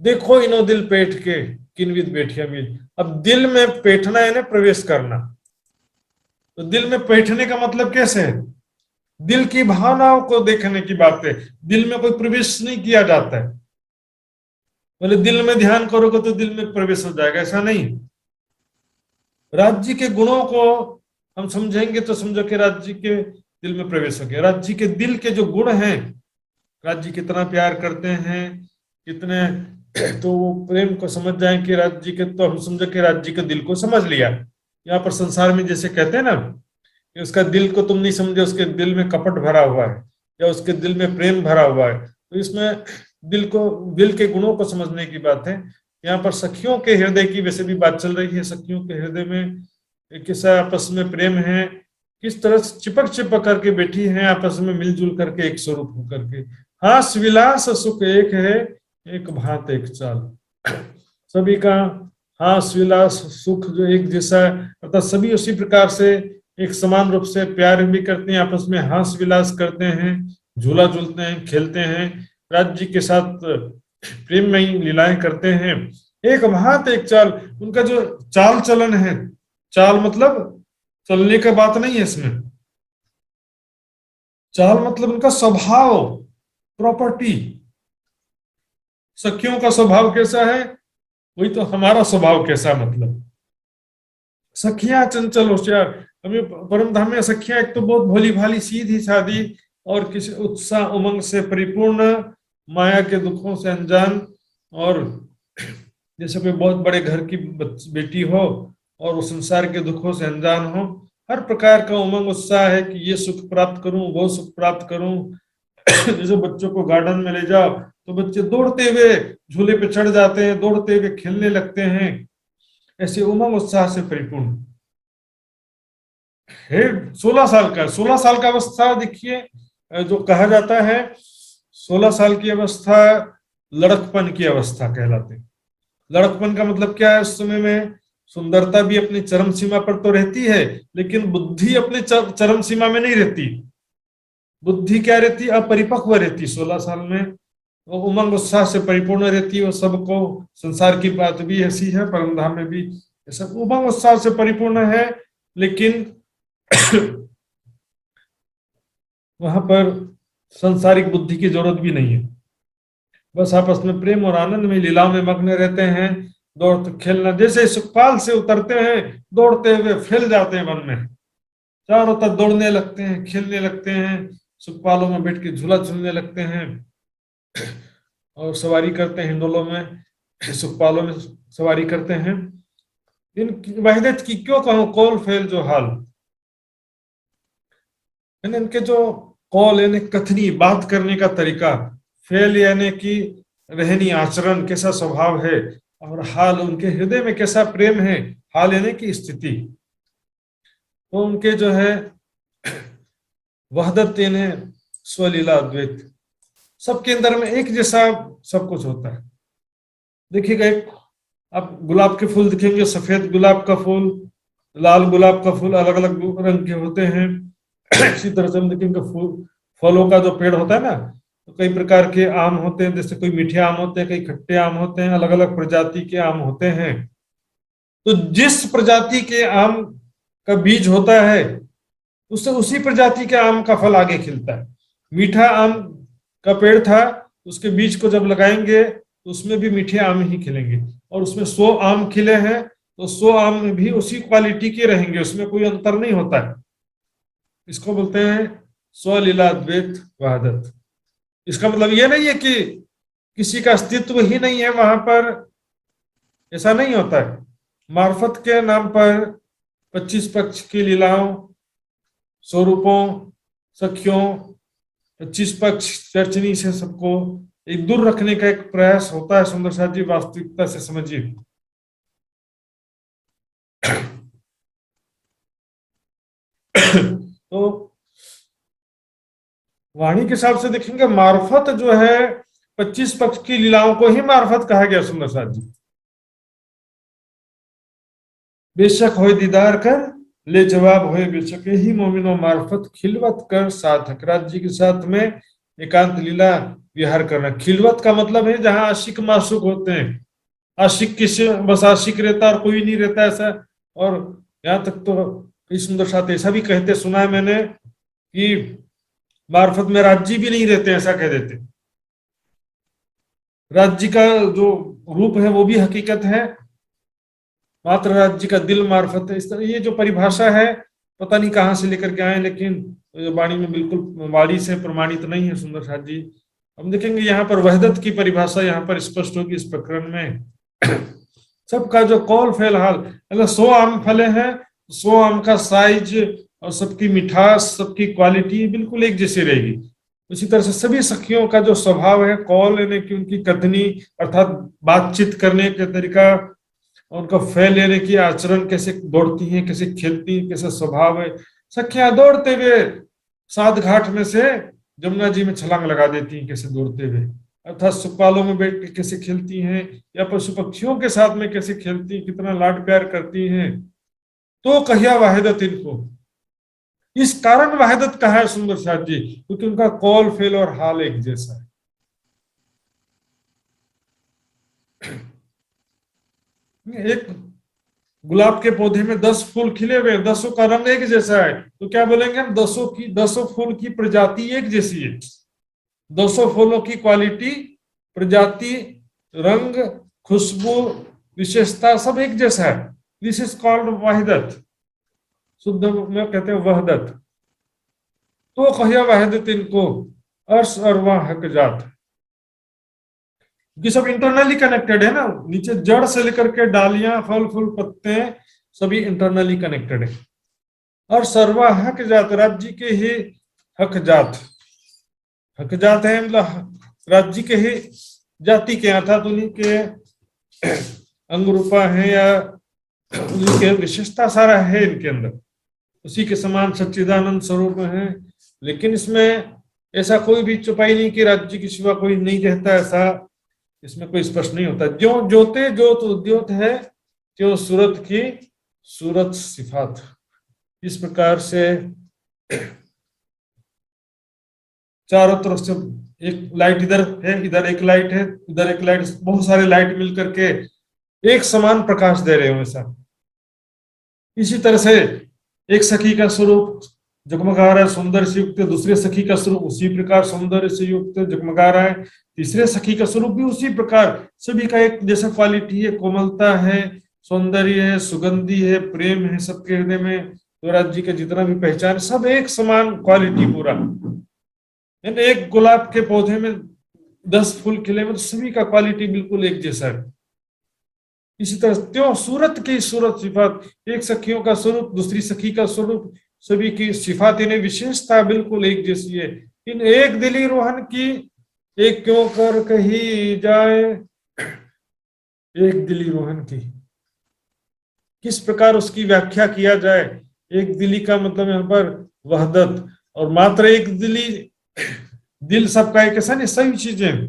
देखो इनो दिल पेट के, किनविद बैठिया मिल। अब दिल में बैठना है ना, प्रवेश करना। तो दिल में बैठने का मतलब कैसे है? दिल की भावनाओं को देखने की बात है। दिल में कोई प्रवेश नहीं किया जाता है, बोले दिल में ध्यान करोगे तो दिल में प्रवेश हो जाएगा, ऐसा नहीं। राज्य के गुणों को हम समझेंगे तो समझो कि राज्य के दिल में प्रवेश हो गया। राज्य के दिल के जो गुण हैं, राज्य कितना प्यार करते हैं, कितने, तो वो प्रेम को समझ जाए कि राज्य के, तो हम समझो कि राज्य के दिल को समझ लिया। यहाँ पर संसार में जैसे कहते हैं ना कि उसका दिल को तुम नहीं समझे, उसके दिल में कपट भरा हुआ है या उसके दिल में प्रेम भरा हुआ है। तो इसमें दिल के गुणों को समझने की बात है। यहाँ पर सखियों के हृदय की वैसे भी बात चल रही है। सखियों के हृदय में कैसा आपस में प्रेम है, किस तरह से चिपक चिपक करके बैठी हैं आपस में, मिलजुल करके एक स्वरूप होकर के। हास विलास सुख एक है, एक भांत एक चाल। सभी का हास विलास सुख जो एक जैसा है, अर्थात सभी उसी प्रकार से एक समान रूप से प्यार भी करते हैं, आपस में हास विलास करते हैं, झूला झूलते हैं, खेलते हैं, राज्य के साथ प्रेम में ही लीलाएं करते हैं। एक भांत एक चाल, उनका जो चाल चलन है, चाल मतलब चलने का बात नहीं है इसमें, चाल मतलब उनका स्वभाव, प्रॉपर्टी। सखियों का स्वभाव कैसा है, वही तो हमारा स्वभाव कैसा, मतलब सखियां चंचल होशियार। हमें परम धाम में सखियां एक तो बहुत भोली भाली सीधी सादी और किसी उत्साह उमंग से परिपूर्ण, माया के दुखों से अनजान, और जैसे कोई बहुत बड़े घर की बेटी हो और वो संसार के दुखों से अनजान हो, हर प्रकार का उमंग उत्साह है कि ये सुख प्राप्त करूं, वो सुख प्राप्त करूं। जैसे बच्चों को गार्डन में ले जाओ तो बच्चे दौड़ते हुए झूले पे चढ़ जाते हैं, दौड़ते हुए खेलने लगते हैं, ऐसे उमंग उत्साह से परिपूर्ण है। 16 साल का अवस्था देखिए, जो कहा जाता है 16 साल की अवस्था लड़कपन की अवस्था कहलाते हैं। लड़कपन का मतलब क्या है, उस समय में सुंदरता भी अपनी चरम सीमा पर तो रहती है, लेकिन बुद्धि अपनी चरम सीमा में नहीं रहती। बुद्धि क्या रहती, अपरिपक्व रहती। 16 साल में वो उमंग उत्साह से परिपूर्ण रहती है। वो सबको, संसार की बात भी ऐसी है, परम धाम में भी ऐसा उमंग उत्साह से परिपूर्ण है, लेकिन वहां पर सांसारिक बुद्धि की जरूरत भी नहीं है। बस आपस में प्रेम और आनंद में, लीलाओं में मग्न रहते हैं। दौड़ खेलना, जैसे सुखपाल से उतरते हैं दौड़ते हुए फैल जाते हैं वन में, चारों तरफ दौड़ने लगते हैं, खेलने लगते हैं, सुखपालों में बैठ के झूला झूलने लगते हैं और सवारी करते हैं हिंडोलों में, सुखपालों में सवारी करते हैं। इन वहदत की क्यों कहूं कौल फेल जो हाल, इनके जो कौल यानी कथनी, बात करने का तरीका, फेल यानी कि रहनी आचरण, कैसा स्वभाव है, और हाल उनके हृदय में कैसा प्रेम है, हाल यानी कि स्थिति। तो उनके जो है वहदत यानी स्वलीला अद्वैत, सबके अंदर में एक जैसा सब कुछ होता है। देखिएगा, एक आप गुलाब के फूल दिखेंगे, सफेद गुलाब का फूल, लाल गुलाब का फूल, अलग अलग रंग के होते हैं। इसी तरह से हम देखेंगे फलों का जो पेड़ होता है ना, तो कई प्रकार के आम होते हैं, जैसे कोई मीठे आम होते हैं, कई खट्टे आम होते हैं, अलग अलग प्रजाति के आम होते हैं। तो जिस प्रजाति के आम का बीज होता है उससे उसी प्रजाति के आम का फल आगे खिलता है। मीठा आम का पेड़ था, उसके बीज को जब लगाएंगे तो उसमें भी मीठे आम ही खिलेंगे, और उसमें 100 आम खिले हैं तो 100 आम भी उसी क्वालिटी के रहेंगे, उसमें कोई अंतर नहीं होता है। इसको बोलते हैं स्वलीला अद्वैत वहदत। इसका मतलब यह नहीं है कि किसी का अस्तित्व ही नहीं है वहां पर, ऐसा नहीं होता है। मार्फत के नाम पर 25 पक्ष की लीलाओं, स्वरूपों, सखियों, 25 पक्ष चर्चनी से सबको एक दूर रखने का एक प्रयास होता है। सुंदर साथ जी, वास्तविकता से समझिए। तो वाणी के हिसाब से देखेंगे, मार्फत जो है 25 पक्ष की लीलाओं को ही मार्फत कहा गया। सुंदर साथ जी, बेशक होए दीदार कर ले जवाब होए बेशक, ही मोमिनो मार्फत खिलवत कर साधक। राज्य के साथ में एकांत लीला विहार करना। खिलवत का मतलब है जहां आशिक माशुक होते हैं। आशिक किसी बस आशिक रहता और कोई नहीं रहता ऐसा। और यहाँ तक तो कई सुंदर साथ ऐसा भी कहते सुना है मैंने कि मार्फत में राज्य भी नहीं रहते, ऐसा कह देते। राज्य का जो रूप है वो भी हकीकत है, मात्र राज्य का दिल मार्फत है। इस तरह ये जो परिभाषा है पता नहीं कहाँ से लेकर के आए, लेकिन वाणी में बिल्कुल वाणी से प्रमाणित नहीं है सुंदर साथ जी। हम देखेंगे यहाँ पर वहदत की परिभाषा यहाँ पर स्पष्ट होगी इस प्रकरण में। सबका जो कौल फेल हाल, अगर 100 आम फले हैं, 100 आम का साइज और सबकी मिठास, सबकी क्वालिटी बिल्कुल एक जैसी रहेगी। उसी तरह से सभी सखियों का जो स्वभाव है, कौल यानी कि उनकी कथनी अर्थात बातचीत करने का तरीका, उनका फेल लेने की आचरण, कैसे दौड़ती हैं, कैसे खेलती हैं, कैसे स्वभाव है। सखियां दौड़ते हुए 7 घाट में से जमुना जी में छलांग लगा देती हैं, कैसे दौड़ते हुए, अर्थात सुखपालों में बैठ के कैसे खेलती हैं, या पशु पक्षियों के साथ में कैसे खेलती हैं, कितना लाड प्यार करती हैं। तो कहिया वाहिदत इनको, इस कारण वाहिदत कहा है सुंदर साथ जी, क्योंकि उनका कौल फेल और हाल एक जैसा है। एक गुलाब के पौधे में 10 फूल खिले हुए, 10 का रंग एक जैसा है, तो क्या बोलेंगे हम, 10 फूल की प्रजाति एक जैसी है। 200 फूलों की क्वालिटी, प्रजाति, रंग, खुशबू, विशेषता सब एक जैसा है। दिस इज कॉल्ड वाहिदत, शुद्ध में कहते हैं वहदत। तो कहिया वाहिदत इनको, अर्श अरवा हक जात, ये सब इंटरनली कनेक्टेड है ना, नीचे जड़ से लेकर के डालियां, फल फूल पत्ते सभी इंटरनली कनेक्टेड है। और सर्वा हक जात, राज्य के ही हक जात, हक जात है मतलब राज्य के ही जाति के, अर्थात उन्हीं के अंग रूपा है या उन्हीं के विशेषता सारा है इनके अंदर, उसी के समान सच्चिदानंद स्वरूप है। लेकिन इसमें ऐसा कोई भी चुपाई नहीं कि राज्य के सिवा कोई नहीं रहता, ऐसा इसमें कोई स्पष्ट नहीं होता। जो ज्योते ज्योत उद्योत है, त्यो सूरत की सूरत सिफात। इस प्रकार से चारों तरफ से एक लाइट इधर है, इधर एक लाइट है, इधर एक लाइट, बहुत सारे लाइट मिलकर के एक समान प्रकाश दे रहे हो ऐसा। इसी तरह से एक सखी का स्वरूप जगमगा रहा है सुंदर से युक्त, दूसरे सखी का स्वरूप उसी प्रकार सौंदर्य से युक्त जगमगा रहा है, तीसरे सखी का स्वरूप भी उसी प्रकार, सभी का एक जैसा क्वालिटी है, कोमलता है, सौंदर्य है, सुगंधी है, प्रेम है सबके हृदय में। तो राज्य के जितना भी पहचान, सब एक समान क्वालिटी पूरा। एक गुलाब के पौधे में 10 फूल खिले में तो सभी का क्वालिटी बिल्कुल एक जैसा है। इसी तरह त्यों सूरत की सूरत सिफात, एक सखियों का स्वरूप, दूसरी सखी का स्वरूप, सभी की सिफात इन्हें विशेषता बिल्कुल एक जैसी है। इन एक दिली रोहन की एक क्यों कर कही जाए, एक दिली रोहन की किस प्रकार उसकी व्याख्या किया जाए। एक दिली का मतलब यहाँ पर वहदत, और मात्र एक दिली, दिल सबका एक ऐसा नहीं, सभी चीजें,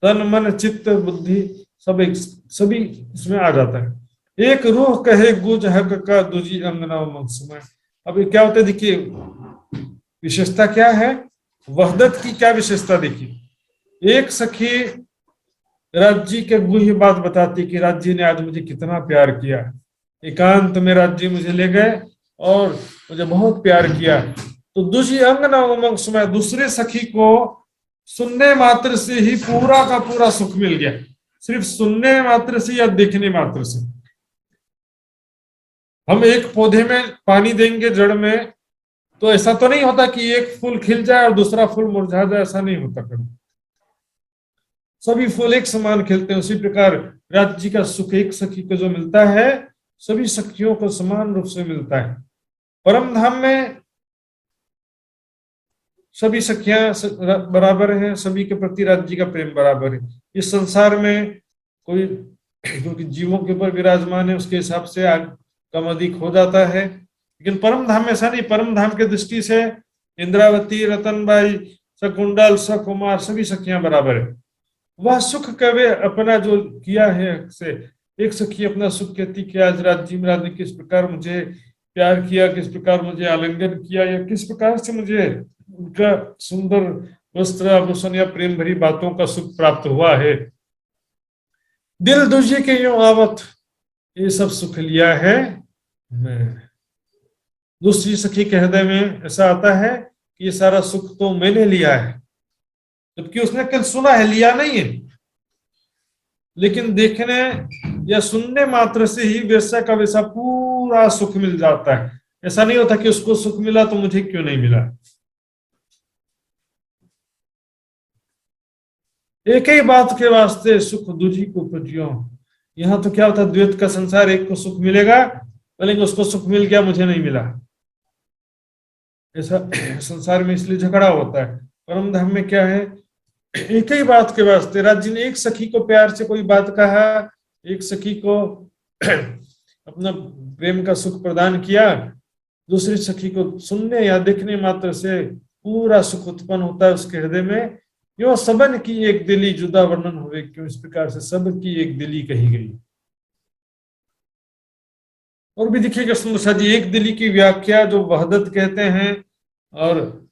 तन मन चित्त बुद्धि सब एक, सभी इसमें आ जाता है। एक रूह कहे गुज हक का दूजी अंगना मंसुमा। अब क्या होता है देखिए, विशेषता क्या है, वहदत की क्या विशेषता देखिए। एक सखी राज्य के गुह्य बात बताती कि राज्य ने आज मुझे कितना प्यार किया, एकांत में राज्य मुझे ले गए और मुझे बहुत प्यार किया। तो दूसरी अंगना उमंग समय, दूसरे सखी को सुनने मात्र से ही पूरा का पूरा सुख मिल गया, सिर्फ सुनने मात्र से या देखने मात्र से। हम एक पौधे में पानी देंगे जड़ में, तो ऐसा तो नहीं होता कि एक फूल खिल जाए और दूसरा फूल मुरझा जाए, ऐसा नहीं होता कभी। सभी फूल एक समान खिलते हैं। उसी प्रकार राज्य का सुख एक सखी को जो मिलता है, सभी सखियों को समान रूप से मिलता है। परम धाम में सभी सखियां बराबर हैं, सभी के प्रति राज्य का प्रेम बराबर है। इस संसार में कोई क्योंकि जीवों के ऊपर विराजमान है, उसके हिसाब से कम अधिक हो जाता है, लेकिन परम धाम में ऐसा नहीं। परम धाम के दृष्टि से इंद्रावती, रतनबाई, सकुंडल, सकुमार सभी सखियां बराबर है। वह सुख कवे अपना जो किया है से, एक सखी अपना सुख कहती कि आज राज्य महाराज ने किस प्रकार मुझे प्यार किया, किस प्रकार मुझे आलिंगन किया, या किस प्रकार से मुझे उनका सुंदर वस्त्र आभूषण या प्रेम भरी बातों का सुख प्राप्त हुआ है। दिल दूजे के यूं आवत, ये सब सुख लिया है मैं। दूसरी सखी के हृदय में ऐसा आता है कि ये सारा सुख तो मैंने लिया है, जबकि उसने कल सुना है, लिया नहीं है। लेकिन देखने या सुनने मात्र से ही वैसा का वैसा पूरा सुख मिल जाता है। ऐसा नहीं होता कि उसको सुख मिला तो मुझे क्यों नहीं मिला। एक ही बात के वास्ते सुख दूजी को पुजियो। यहाँ तो क्या होता है, द्वैत का संसार, एक को सुख मिलेगा बोलेंगे उसको सुख मिल गया मुझे नहीं मिला। ऐसा संसार में इसलिए झगड़ा होता है। परम धाम में क्या है, एक ही बात के वास्ते राज्य ने एक सखी को प्यार से कोई बात कहा, एक सखी को अपना प्रेम का सुख प्रदान किया, दूसरी सखी को सुनने या देखने मात्र से पूरा सुख उत्पन्न होता है उसके हृदय में। यो सबन की एक दिली जुदा वर्णन हुए, क्यों इस प्रकार से सब की एक दिली कही गई। और भी देखिएगा सुंदर सा जी, एक दिली की व्याख्या जो वहदत कहते हैं, और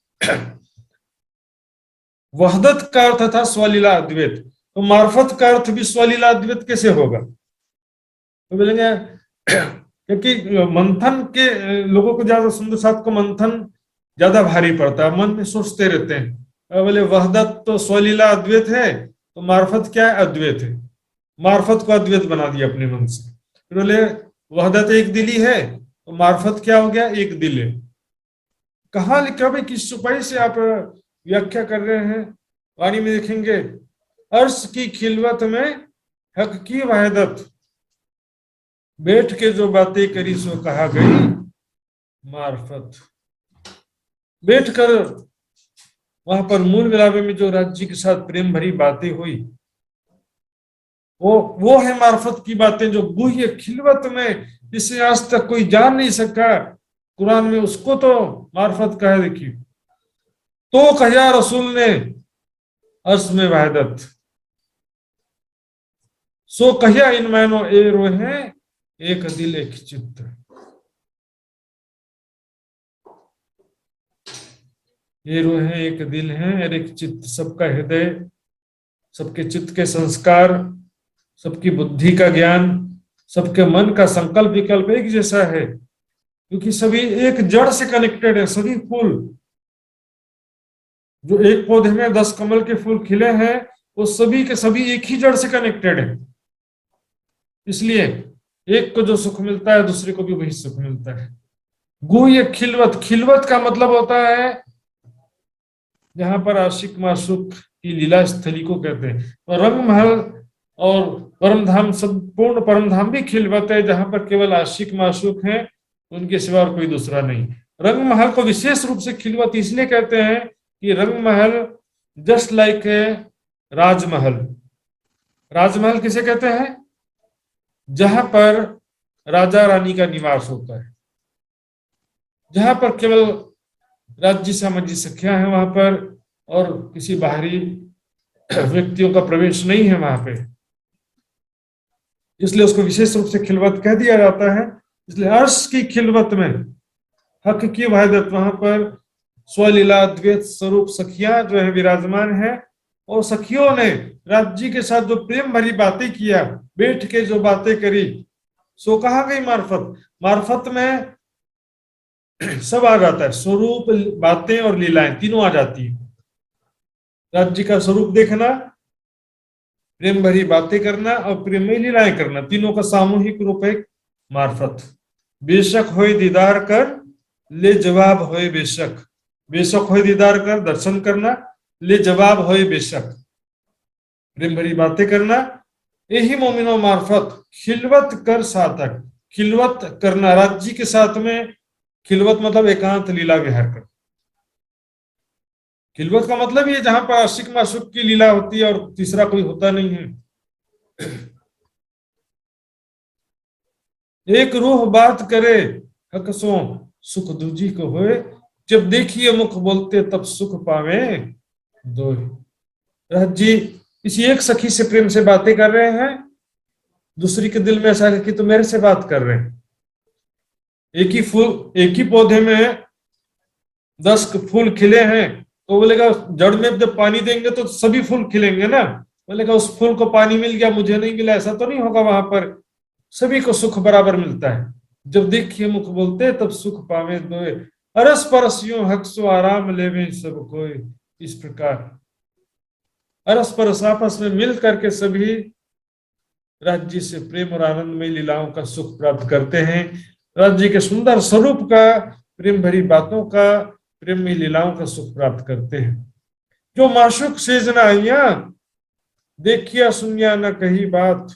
वहदत का अर्थ था स्वलीला अद्वैत, तो मार्फत का अर्थ भी स्वलीला अद्वैत कैसे होगा? तो बोलेंगे क्योंकि मंथन के लोगों को ज्यादा सुंदर साथ को मंथन ज्यादा भारी पड़ता है, मन में सोचते रहते हैं। बोले वहदत तो स्वलीला अद्वैत है, तो मार्फत क्या है? अद्वैत है। मार्फत को अद्वैत बना दिया अपने मन से। फिर बोले वहदत एक दिली है, तो मार्फत क्या हो गया? एक दिल है। कहाँ लिखा भाई, किस चौपाई से आप व्याख्या कर रहे हैं? वाणी में देखेंगे, अर्श की खिलवत में हक की वहदत, बैठ के जो बातें करी सो कहा गई मार्फत। बैठकर वहां पर मूल मिलावे में जो राज्य के साथ प्रेम भरी बातें हुई, वो है मार्फत की बातें, जो गुह्य खिलवत में जिसे आज तक कोई जान नहीं सका कुरान में, उसको तो मार्फत कहा। देखिए, तो कहा रसूल ने अर्श में वहदत, सो कहिया इन मैनो ए रोहे एक दिल एक चित्त। ये रोहे एक दिल है और एक चित्त, सबका हृदय, सबके चित्त के संस्कार, सबकी बुद्धि का ज्ञान, सबके मन का संकल्प विकल्प एक जैसा है, क्योंकि सभी एक जड़ से कनेक्टेड है। सभी फूल जो एक पौधे में 10 कमल के फूल खिले हैं, वो सभी के सभी एक ही जड़ से कनेक्टेड है। इसलिए एक को जो सुख मिलता है दूसरे को भी वही सुख मिलता है। गुह्य खिलवत, खिलवत का मतलब होता है जहां पर आशिक माशूक की लीला स्थली को कहते हैं। और रंग महल और परमधाम, संपूर्ण परमधाम भी खिलवत है, जहां पर केवल आशिक माशूक हैं, उनके सिवा और कोई दूसरा नहीं। रंग महल को विशेष रूप से खिलवत इसलिए कहते हैं कि रंग महल जस्ट लाइक है राजमहल। राजमहल किसे कहते हैं? जहां पर राजा रानी का निवास होता है, जहां पर केवल राज्य सामाजिक सखियां हैं वहां पर, और किसी बाहरी व्यक्तियों का प्रवेश नहीं है वहां पे, इसलिए उसको विशेष रूप से खिलवत कह दिया जाता है। इसलिए अर्श की खिलवत में हक की वहदत, वहां पर स्वलीला द्वैत स्वरूप सखियां जो है विराजमान है, और सखियों ने राज्य के साथ जो प्रेम भरी बातें किया, बैठ के जो बातें करी, सो कहा गई मार्फत। मार्फत में सब आ जाता है, स्वरूप, बातें और लीलाएं तीनों आ जाती है। राज्य का स्वरूप देखना, प्रेम भरी बातें करना और प्रेममयी लीलाएं करना, तीनों का सामूहिक रूप है मार्फत। बेशक होए दीदार कर ले जवाब होए बेशक, बेशक होए दीदार कर दर्शन करना, ले जवाब होए बेशक, प्रेम भरी बातें करना, यही मोमिनो मार्फत खिलवत कर सातक। खिलवत करना राज्य के साथ में, खिलवत मतलब एकांत लीला विहार कर। खिलवत का मतलब ये जहां पर आशिक माशूक की लीला होती है और तीसरा कोई होता नहीं है। एक रूह बात करे हकसों सुख दूजी को होए, जब देखिए मुख बोलते तब सुख पावे दो। जी किसी एक सखी से प्रेम से बातें कर रहे हैं, दूसरी के दिल में ऐसा है कि तो मेरे से बात कर रहे हैं। एक ही फूल, एक ही पौधे में 10 फूल खिले हैं, तो बोलेगा जड़ में जब पानी देंगे तो सभी फूल खिलेंगे ना। बोलेगा उस फूल को पानी मिल गया मुझे नहीं मिला, ऐसा तो नहीं होगा। वहां पर सभी को सुख बराबर मिलता है। जब देखिए मुख बोलते तब सुख पावे दोए, अरस परस यूं हक सो आराम लेवे सब कोई। इस प्रकार परस्पर आपस में मिल करके सभी राज्य से प्रेम और आनंदमय लीलाओं का सुख प्राप्त करते हैं। राज्य के सुंदर स्वरूप का, प्रेम भरी बातों का, प्रेममय लीलाओं का सुख प्राप्त करते हैं। जो माशुक सेजना आइया, देखिया सुनिया न कही बात,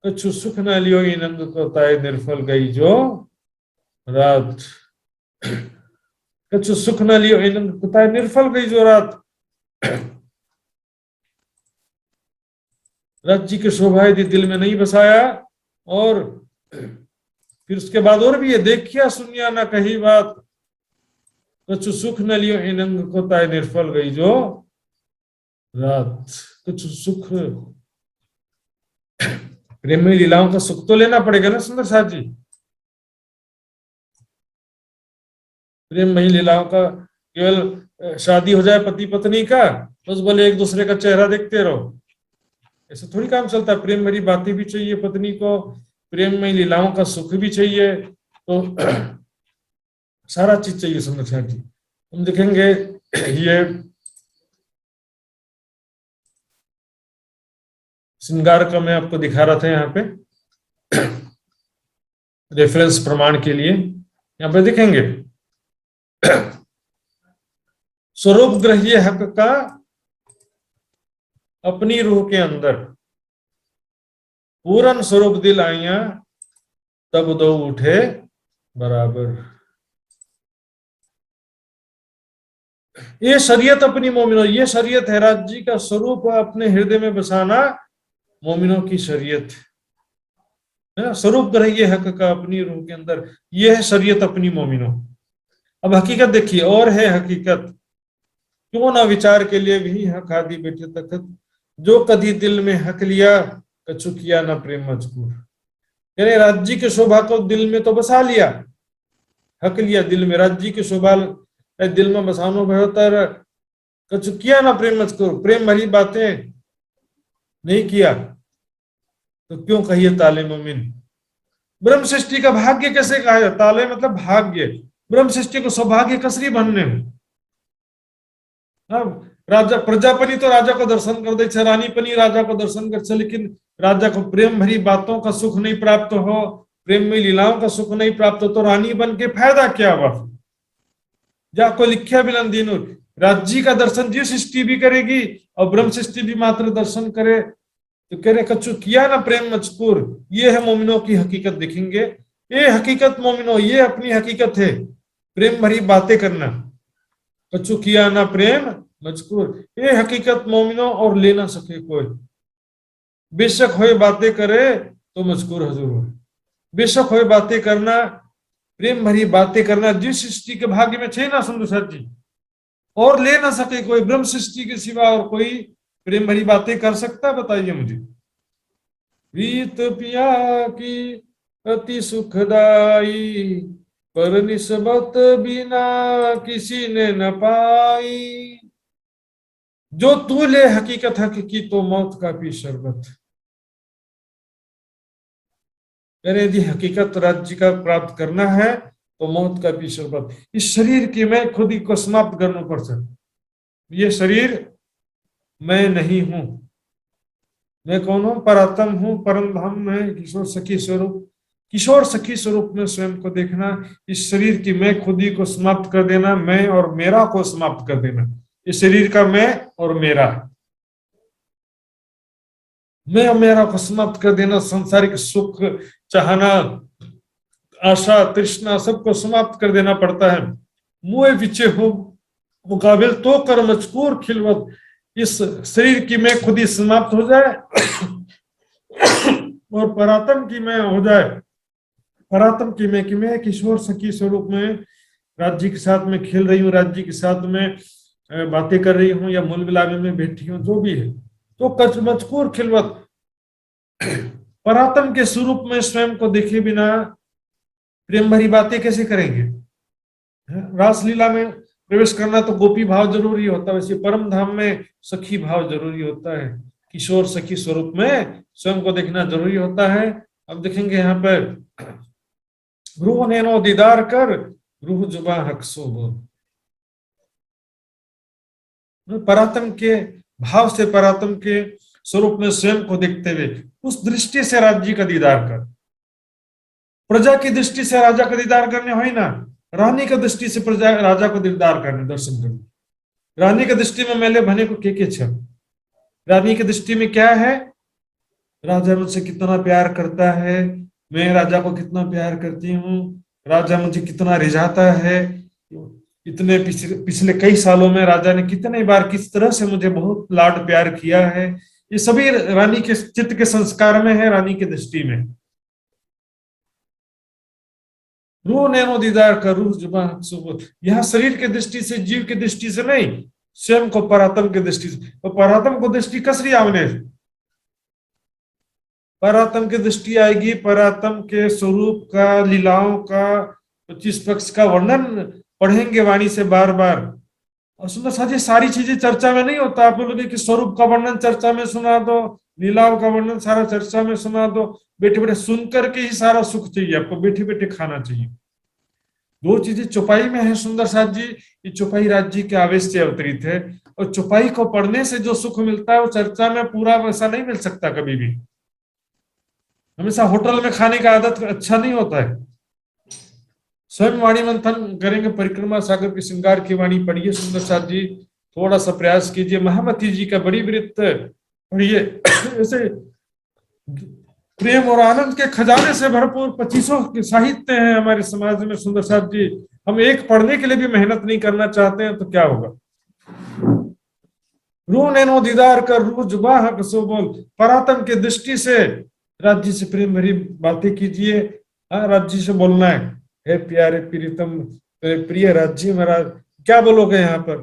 कछु सुख न लियो नंद को ताए निर्फल गई जो रात। कछु सुख न लियो नंद को ताए निर्फल गई जो रात। राज्य की शोभा यदि दिल में नहीं बसाया, और फिर उसके बाद और भी ये देखिया सुनिया ना कही बात, कछु सुख न लियो नंद को ताए निर्फल गई जो रात। कुछ सुख, प्रेमी लीलाओं का सुख तो लेना पड़ेगा ना सुंदर साथ जी। प्रेममयी लीलाओं का केवल शादी हो जाए पति पत्नी का, बस बोले एक दूसरे का चेहरा देखते रहो, ऐसे थोड़ी काम चलता है। प्रेम भरी बातें भी चाहिए पत्नी को, प्रेममयी लीलाओं का सुख भी चाहिए, तो सारा चीज चाहिए सुंदर साथ जी। हम देखेंगे ये श्रृंगार का मैं आपको दिखा रहा था यहाँ पे रेफरेंस प्रमाण के लिए, यहाँ पे देखेंगे स्वरूप ग्रह्य हक का अपनी रूह के अंदर, पूरन स्वरूप दिल आइया तब दो उठे बराबर। ये शरीयत अपनी मोमिनों, ये शरीयत है राज्य का स्वरूप अपने हृदय में बसाना, मोमिनों की शरीयत है। स्वरूप ग्रह्य हक का अपनी रूह के अंदर, यह है शरीयत अपनी मोमिनों। अब हकीकत देखिए, और है हकीकत, क्यों ना विचार के लिए भी हक आदि बेटे तखत, जो कभी दिल में हक लिया कछु किया ना प्रेम मजबूर। यानी राज्य की शोभा को दिल में तो बसा लिया, हक लिया दिल में, राज्य की शोभा दिल में बसानो बेहतर, कछु किया ना प्रेम मजबूर, प्रेम भरी बातें नहीं किया तो क्यों कहिए ताले मोमिन। ब्रह्म सृष्टि का भाग्य कैसे कहा जाए, ताले मतलब भाग्य, ब्रह्म सृष्टि को सौभाग्य कसरी बनने में। राजा प्रजापति तो राजा को दर्शन कर दे, रानीपनी राजा को दर्शन कर, लेकिन राजा को प्रेम भरी बातों का सुख नहीं प्राप्त हो, प्रेम में लीलाओं का सुख नहीं प्राप्त हो, तो रानी बन के फायदा क्या हुआ। जाको लिखिया बिलन दीनू, राज्य का दर्शन जी सृष्टि भी करेगी और ब्रह्म सृष्टि भी मात्र दर्शन करे, तो कह रहे कछु किया ना प्रेम मजकूर। ये है मोमिनों की हकीकत, देखेंगे ये हकीकत मोमिनों, ये अपनी हकीकत है, प्रेम भरी बातें करना, कछु किया ना प्रेम मजकूर, ये हकीकत मोमिनों, और ले ना सके कोई। बेशक होए बातें करे तो मजकूर हजूर हो, बेशक होए बातें करना, प्रेम भरी बातें करना जिस सृष्टि के भाग्य में छे ना सुंदर सर जी, और ले ना सके कोई, ब्रह्म सृष्टि के सिवा और कोई प्रेम भरी बातें कर सकता, बताइए मुझे। प्रीत पिया की अति सुखदाई, पर निस्बत बिना किसी ने न पाई, जो तू ले हकीकत हकीकी तो मौत का भी शरबत। यदि हकीकत राज्य का प्राप्त करना है तो मौत का भी शरबत। इस शरीर की मैं खुद ही को समाप्त करना पड़ सकता, ये शरीर मैं नहीं हूं, मैं कौन हूं, परात्म हूं, परम धाम में किशोर सखी स्वरूप, किशोर सखी स्वरूप में स्वयं को देखना। इस शरीर की मैं खुद ही को समाप्त कर देना, मैं और मेरा को समाप्त कर देना। इस शरीर का मैं और मेरा, मैं और मेरा को समाप्त कर देना। सांसारिक सुख चाहना, आशा तृष्णा सबको समाप्त कर देना पड़ता है। मुए पीछे हो मुकाबिल तो कर मजकूर खिलवत, इस शरीर की मैं खुद ही समाप्त हो जाए और परात्म की मैं हो जाए। परात्म की मैं कि मैं किशोर सखी स्वरूप में राज्य के साथ में खेल रही हूँ, राज्य के साथ में बातें कर रही हूँ, या मूल विलामे में बैठी हूँ, जो भी है, तो कच मजकूर खिलवत, परात्म के स्वरूप में स्वयं को देखे बिना प्रेम भरी बातें कैसे करेंगे। रासलीला में प्रवेश करना तो गोपी भाव जरूरी होता है, वैसे परम धाम में सखी भाव जरूरी होता है, किशोर सखी स्वरूप में स्वयं को देखना जरूरी होता है। अब देखेंगे यहाँ पर, रूह नैनो दीदार कर, रूह जुबा हक सो बोल। परात्म के भाव से परात्म के स्वरूप में स्वयं को देखते हुए उस दृष्टि से राज्य का दीदार कर। प्रजा की दृष्टि से राजा का दीदार करने हो ना, रानी का दृष्टि से प्रजा राजा को दीदार करने, दर्शन करने। रानी की दृष्टि में मेले भने को के छम। रानी की दृष्टि में क्या है? राजा मुझसे कितना प्यार करता है, मैं राजा को कितना प्यार करती हूँ, राजा मुझे कितना रिझाता है। इतने पिछले कई सालों में राजा ने कितने बार किस तरह से मुझे बहुत लाड प्यार किया है, ये सभी रानी के चित्त के संस्कार में है, रानी की दृष्टि में। रूह नैनो दीदार का रूह जुबान सुबह, यह शरीर की दृष्टि से, जीव की दृष्टि से नहीं, स्वयं को परात्म की दृष्टि से। तो परात्म को दृष्टि कसरी आवने, परात्म की दृष्टि आएगी परात्म के स्वरूप का, लीलाओं का, 25 पक्ष का वर्णन पढ़ेंगे वाणी से बार बार। और सुंदर साथी, सारी चीजें चर्चा में नहीं होता। आप बोलोगे कि स्वरूप का वर्णन चर्चा में सुना दो, लीलाओं का वर्णन सारा चर्चा में सुना दो, बैठे बैठे सुन करके ही सारा सुख चाहिए आपको, बैठे बैठे खाना चाहिए। दो चीजें चौपाई में है सुंदर साथ जी। ये चौपाई राज्य के आवेश से अवतरित है, और चौपाई को पढ़ने से जो सुख मिलता है वो चर्चा में पूरा वैसा नहीं मिल सकता कभी भी। हमेशा होटल में खाने का आदत अच्छा नहीं होता है। स्वयं वाणी मंथन करेंगे, परिक्रमा सागर के श्रृंगार की वाणी पढ़िए सुंदर साथ जी, थोड़ा सा प्रयास कीजिए। महामती जी का बड़ी वृत्त पढ़िए। ऐसे प्रेम और आनंद के खजाने से भरपूर 25 के साहित्य हैं हमारे समाज में सुंदर साथ जी। हम एक पढ़ने के लिए भी मेहनत नहीं करना चाहते हैं तो क्या होगा। रूह नैनो दीदार कर रूह जुबा हक सो बोल, परात्म के दृष्टि से राज्य से प्रेम भरी बातें कीजिए। राज्य से बोलना है, हे प्यारे प्रीतम प्रिय राज्य महाराज, क्या बोलोगे यहाँ पर?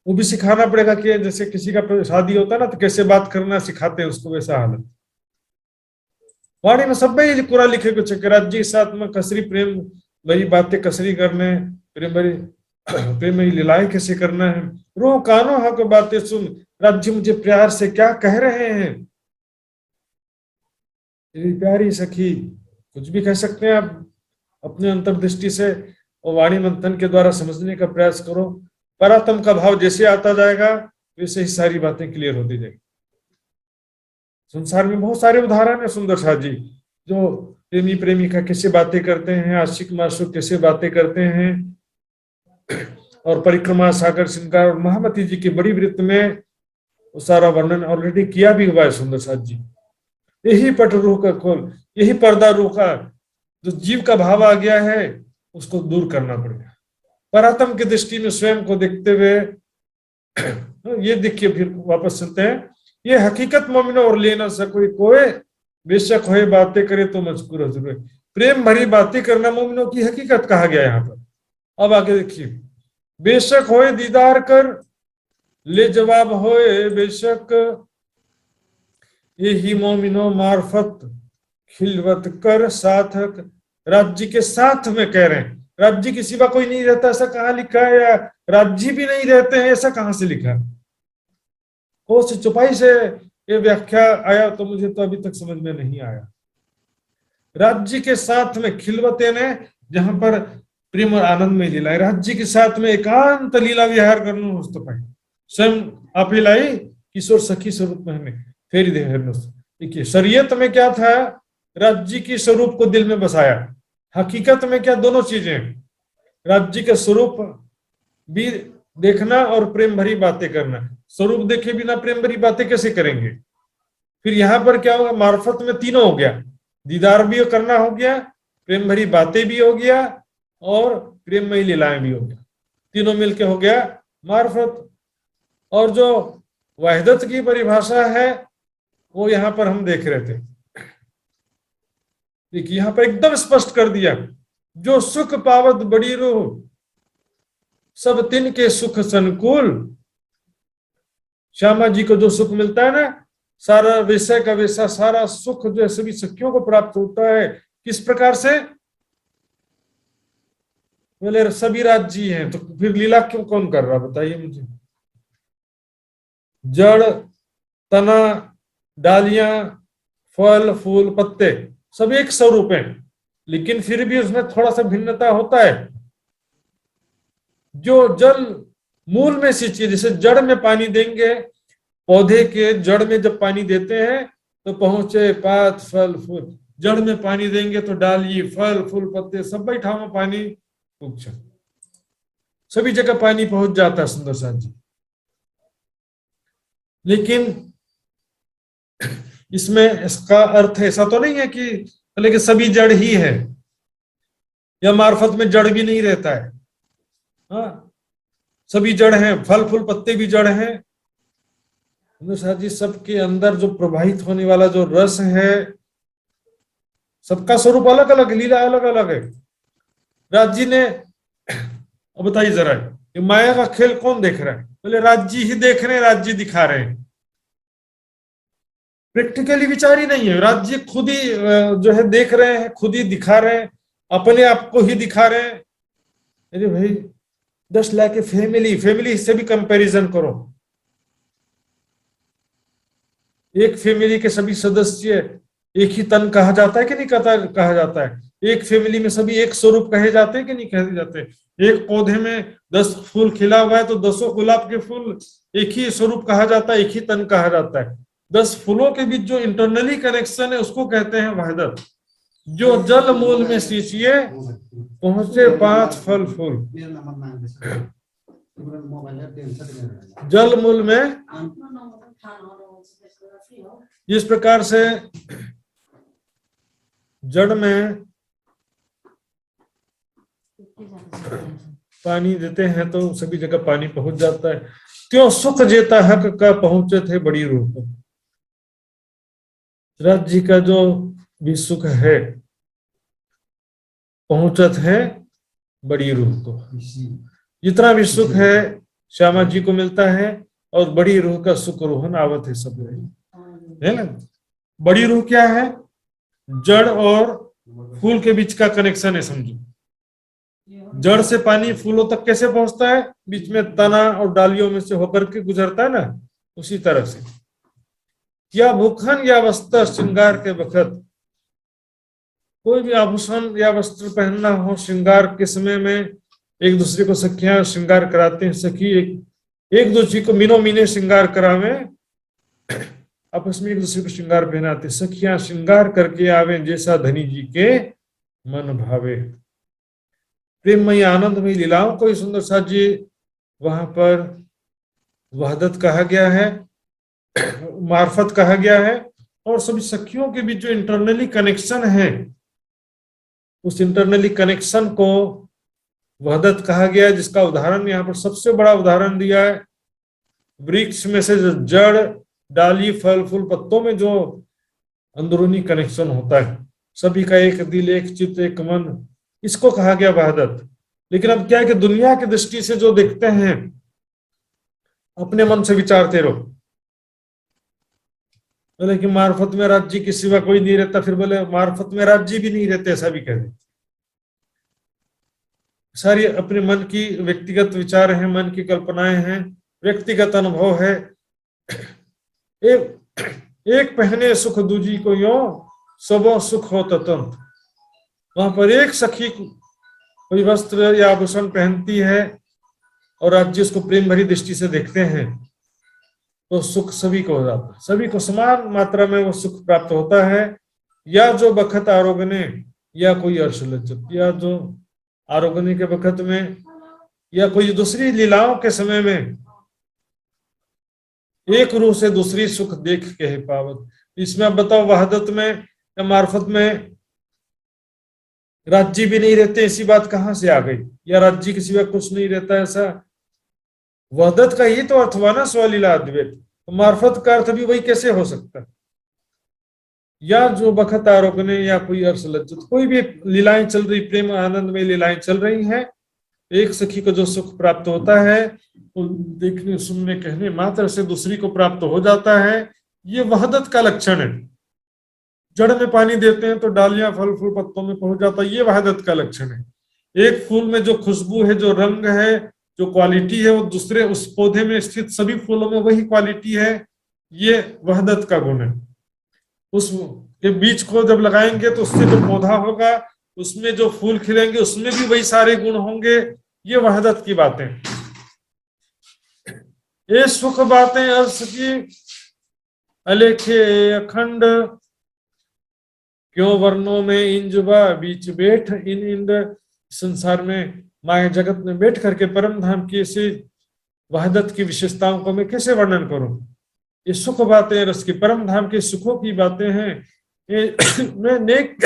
वो भी सिखाना पड़ेगा कि जैसे किसी का शादी होता है ना तो कैसे बात करना सिखाते हैं उसको, वैसा हालत। वाणी में सब ही पूरा लिखे कुछ राज्य के साथ में कसरी प्रेम भरी बातें कसरी करने, प्रेम भरी लीलाएं कैसे करना है। रो कानों हक बातें सुन, राज्य मुझे प्यार से क्या कह रहे हैं। प्यारी सखी, कुछ भी कह सकते हैं आप अपने अंतर्दृष्टि से, और वाणी मंथन के द्वारा समझने का प्रयास करो। परात्म का भाव जैसे आता जाएगा वैसे ही सारी बातें क्लियर होती जाएगी। संसार में बहुत सारे उदाहरण है सुंदर साथ जी, जो प्रेमी प्रेमिका कैसे बातें करते हैं, आशिक माशूक कैसे बातें करते हैं। और परिक्रमा सागर श्रृंगार और महामती जी की बड़ी वृत्त में वो सारा वर्णन ऑलरेडी किया भी हुआ है सुंदर साथ जी। यही पट रूह का खोल, यही पर्दा रूह का, जो जीव का भाव आ गया है उसको दूर करना पड़ेगा। परात्म की दृष्टि में स्वयं को देखते हुए ये देखिए, फिर वापस चलते हैं। ये हकीकत मोमिनो और लेना सकोई कोई, बेशक होए बातें करे तो मजकूर हजूर। प्रेम भरी बातें करना मोमिनों की हकीकत कहा गया यहाँ पर। अब आगे देखिए, बेशक होए दीदार कर ले जवाब होए बेशक, यही मोमिनो मार्फत खिलवत कर साथक। राज्य के साथ में कह रहे हैं, राज्य के सिवा कोई नहीं रहता ऐसा कहाँ लिखा है, या राज्य भी नहीं रहते हैं ऐसा कहाँ से लिखा है? उस चौपाई से ये व्याख्या आया तो मुझे तो अभी तक समझ में नहीं आया। राज्य के साथ में खिलवते ने, जहां पर प्रेम और आनंद में लीला, राज्य के साथ में एकांत लीला विहार करना चौपाई स्वयं आप ही लाई किशोर सखी स्वरूप में हमें फेरी दे। देखिए शरीयत में क्या था, राज्य की स्वरूप को दिल में बसाया। हकीकत में क्या, दोनों चीजें, राज्य के स्वरूप भी देखना और प्रेम भरी बातें करना। स्वरूप देखे बिना प्रेम भरी बातें कैसे करेंगे? फिर यहाँ पर क्या होगा, मार्फत में तीनों हो गया, दीदार भी करना हो गया, प्रेम भरी बातें भी हो गया, और प्रेममयी लीलाएं भी हो गया। तीनों मिलके हो गया मार्फत। और जो वहदत की परिभाषा है वो यहाँ पर हम देख रहे थे। देखिए यहाँ पर एकदम स्पष्ट कर दिया, जो सुख पावत बड़ी रूह सब तिन के सुख संकुल। श्यामा जी को जो सुख मिलता है ना, सारा विषय का वैसा सारा सुख जो सभी सखियों को प्राप्त होता है। किस प्रकार से? बोले सभी राज्य हैं, तो फिर लीला क्यों कौन कर रहा बताइए मुझे? जड़, तना, डालियां, फल, फूल, पत्ते सब एक स्वरूप हैं, लेकिन फिर भी उसमें थोड़ा सा भिन्नता होता है। जो जल मूल में सींचिए। जैसे जड़ में पानी देंगे, पौधे के जड़ में जब पानी देते हैं तो पहुंचे पात फल फूल। जड़ में पानी देंगे तो डाली फल फूल पत्ते सब ठाव में पानी उगछ, सभी जगह पानी पहुंच जाता है सुंदर साथ जी। लेकिन इसमें इसका अर्थ ऐसा तो नहीं है कि लेकिन सभी जड़ ही है, या मार्फत में जड़ भी नहीं रहता है। हाँ, सभी जड़ हैं, फल फूल पत्ते भी जड़ हैं साथ जी। सबके अंदर जो प्रवाहित होने वाला जो रस है, सबका स्वरूप अलग अलग, लीला अलग अलग है। राज जी ने, अब बताइए जरा, ये माया का खेल कौन देख रहा है? बोले राज जी ही देख रहे हैं, राज जी दिखा रहे हैं। प्रैक्टिकली विचार ही नहीं है, राज जी खुद ही जो है देख रहे हैं, खुद ही दिखा रहे हैं, अपने आप को ही दिखा रहे हैं। अरे भाई 10 लाख के फैमिली से भी कंपैरिजन करो। एक फैमिली के सभी सदस्य एक ही तन कहा जाता है कि नहीं कहा जाता है? एक फैमिली में सभी एक स्वरूप कहे जाते हैं कि नहीं कहे जाते? एक पौधे में 10 फूल खिला हुआ है तो 10 गुलाब के फूल एक ही स्वरूप कहा जाता है, एक ही तन कहा जाता है। 10 फूलों के बीच जो इंटरनली कनेक्शन है उसको कहते हैं वहदत। जो जल मूल में सींचिए पहुंचे 5 फल फूल। जल मूल में इस प्रकार से जड़ में पानी देते हैं तो सभी जगह पानी पहुंच जाता है। क्यों सुख जेता हक का पहुंचे थे बड़ी रूह को। राज जी का जो भी सुख है पहुंचत है बड़ी रूह को। जितना भी सुख है श्यामा जी को मिलता है, और बड़ी रूह का सुख रोहन आवत है सब है ना। बड़ी रूह क्या है? जड़ और फूल के बीच का कनेक्शन है, समझो। जड़ से पानी फूलों तक कैसे पहुंचता है? बीच में तना और डालियों में से होकर के गुजरता है ना, उसी तरह से। या भूखन या वस्त्र श्रृंगार के वक्त, कोई भी आभूषण या वस्त्र पहनना हो, श्रृंगार के समय में एक दूसरे को सखियां श्रृंगार कराते हैं। सखी एक दूसरे को मीनो मीने श्रृंगार करावे, आपस में एक दूसरे को श्रृंगार पहनाते। सखियां श्रृंगार करके आवे जैसा धनी जी के मन भावे। प्रेममयी आनंदमयी लीलाओं को सुंदर साथ जी वहां पर वहदत कहा गया है, मार्फत कहा गया है। और सभी सखियों के बीच जो इंटरनली कनेक्शन है, उस इंटरनली कनेक्शन को वहदत कहा गया है। जिसका उदाहरण यहाँ पर सबसे बड़ा उदाहरण दिया है, वृक्ष में से जो जड़ डाली फल फूल पत्तों में जो अंदरूनी कनेक्शन होता है, सभी का एक दिल एक चित्त एक मन, इसको कहा गया वहदत। लेकिन अब क्या है कि दुनिया की दृष्टि से जो देखते हैं, अपने मन से विचारते रहो। बोले कि मार्फत में राज जी के सिवा कोई नहीं रहता, फिर बोले मार्फत में राज जी भी नहीं रहते, ऐसा भी कह दे। सारी अपने मन की व्यक्तिगत विचार हैं, मन की कल्पनाएं हैं, व्यक्तिगत अनुभव है। एक पहने सुख दूजी को यो सबो सुख हो तंत्र। वहां पर एक सखी कोई वस्त्र या आभूषण पहनती है और राज जी उसको प्रेम भरी दृष्टि से देखते हैं तो सुख सभी को हो जाता है, सभी को समान मात्रा में वो सुख प्राप्त होता है। या जो बखत आरोगने या कोई अर्श लज्जत, या जो आरोगने के बखत में या कोई दूसरी लीलाओं के समय में एक रूह से दूसरी सुख देख के है पावत। इसमें आप बताओ वहदत में या मार्फत में राज्य भी नहीं रहते, ऐसी बात कहां से आ गई? या राज्य के सिवा कुछ नहीं रहता, ऐसा वहदत का ही तो अर्थ हुआ ना, स्वलीला अद्वैत। तो मार्फत का अर्थ भी वही कैसे हो सकता है? या जो बखत आरोगने या कोई अर्श लज्जत, कोई भी लीलाएं चल रही, प्रेम आनंद में लीलाएं चल रही हैं, एक सखी को जो सुख प्राप्त होता है वो देखने सुनने कहने मात्र से दूसरी को प्राप्त हो जाता है। ये वहदत का लक्षण है। जड़ में पानी देते हैं तो डालियां फल फूल पत्तों में पहुंच जाता है, ये वहदत का लक्षण है। एक फूल में जो खुशबू है, जो रंग है, जो क्वालिटी है, वो दूसरे उस पौधे में स्थित सभी फूलों में वही क्वालिटी है, ये वहदत का गुण है। उसके बीज को जब लगाएंगे तो उससे जो पौधा होगा, उसमें जो फूल खिलेंगे उसमें भी वही सारे गुण होंगे। ये वहदत की बातें। ये सुख बातें अर्श की अलेखे अखंड, क्यों वर्णों में इंजुबा बीच बैठ, इन इंद्र संसार में माया जगत में बैठ करके परम धाम की ऐसी वहदत की विशेषताओं को मैं कैसे वर्णन करूं। ये सुख बातें रस की परम धाम के सुखों की बातें हैं। ये मैं नेक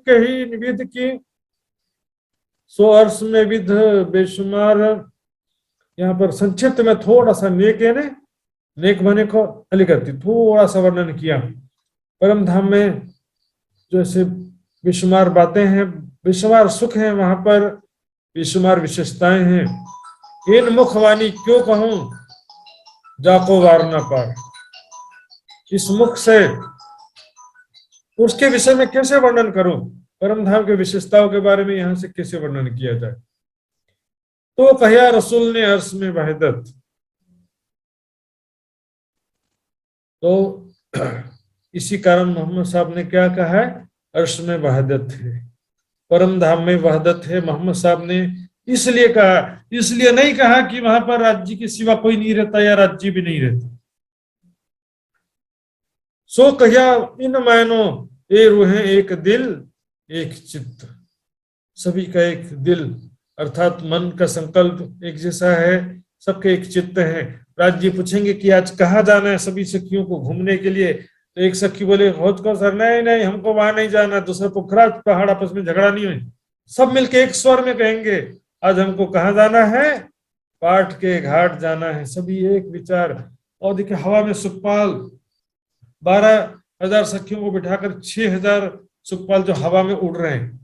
के ही निविध की, सो अर्श में विध बेशुमार। यहाँ पर संक्षिप्त में थोड़ा सा नेक है ने, नेक बने को अली करती थोड़ा सा वर्णन किया। परम धाम में जो ऐसे बेशुमार बातें हैं, बेशुमार सुख हैं, वहां पर बेशुमार विशेषताएं हैं। इन मुखवाणी क्यों कहूं, जाको वार ना पार। इस मुख से उसके विषय में कैसे वर्णन करूं, परम धाम के विशेषताओं के बारे में यहां से कैसे वर्णन किया जाए। तो कहिया रसूल ने अर्श में वहदत। तो इसी कारण मोहम्मद साहब ने क्या कहा है, अर्श में वहदत है, परम धाम में वहदत है। मोहम्मद साहब ने इसलिए कहा, इसलिए नहीं कहा कि वहां पर राज्य के सिवा कोई नहीं रहता या राज्य भी नहीं रहता। सो कहिया इन मायनों ये रूहें एक दिल एक चित्त, सभी का एक दिल अर्थात मन का संकल्प एक जैसा है, सबके एक चित्त है। राज्य पूछेंगे कि आज कहाँ जाना है सभी सखियों को घूमने के लिए, तो एक सखी बोले खोज को सर नहीं नहीं हमको वहां नहीं जाना, दूसरा पोखरा पहाड़, आपस में झगड़ा नहीं हुई, सब मिलके एक स्वर में कहेंगे आज हमको कहाँ जाना है, पाठ के घाट जाना है, सभी एक विचार। और देखिए हवा में सुखपाल 12,000 सखियों को बिठाकर 6,000 सुखपाल जो हवा में उड़ रहे हैं,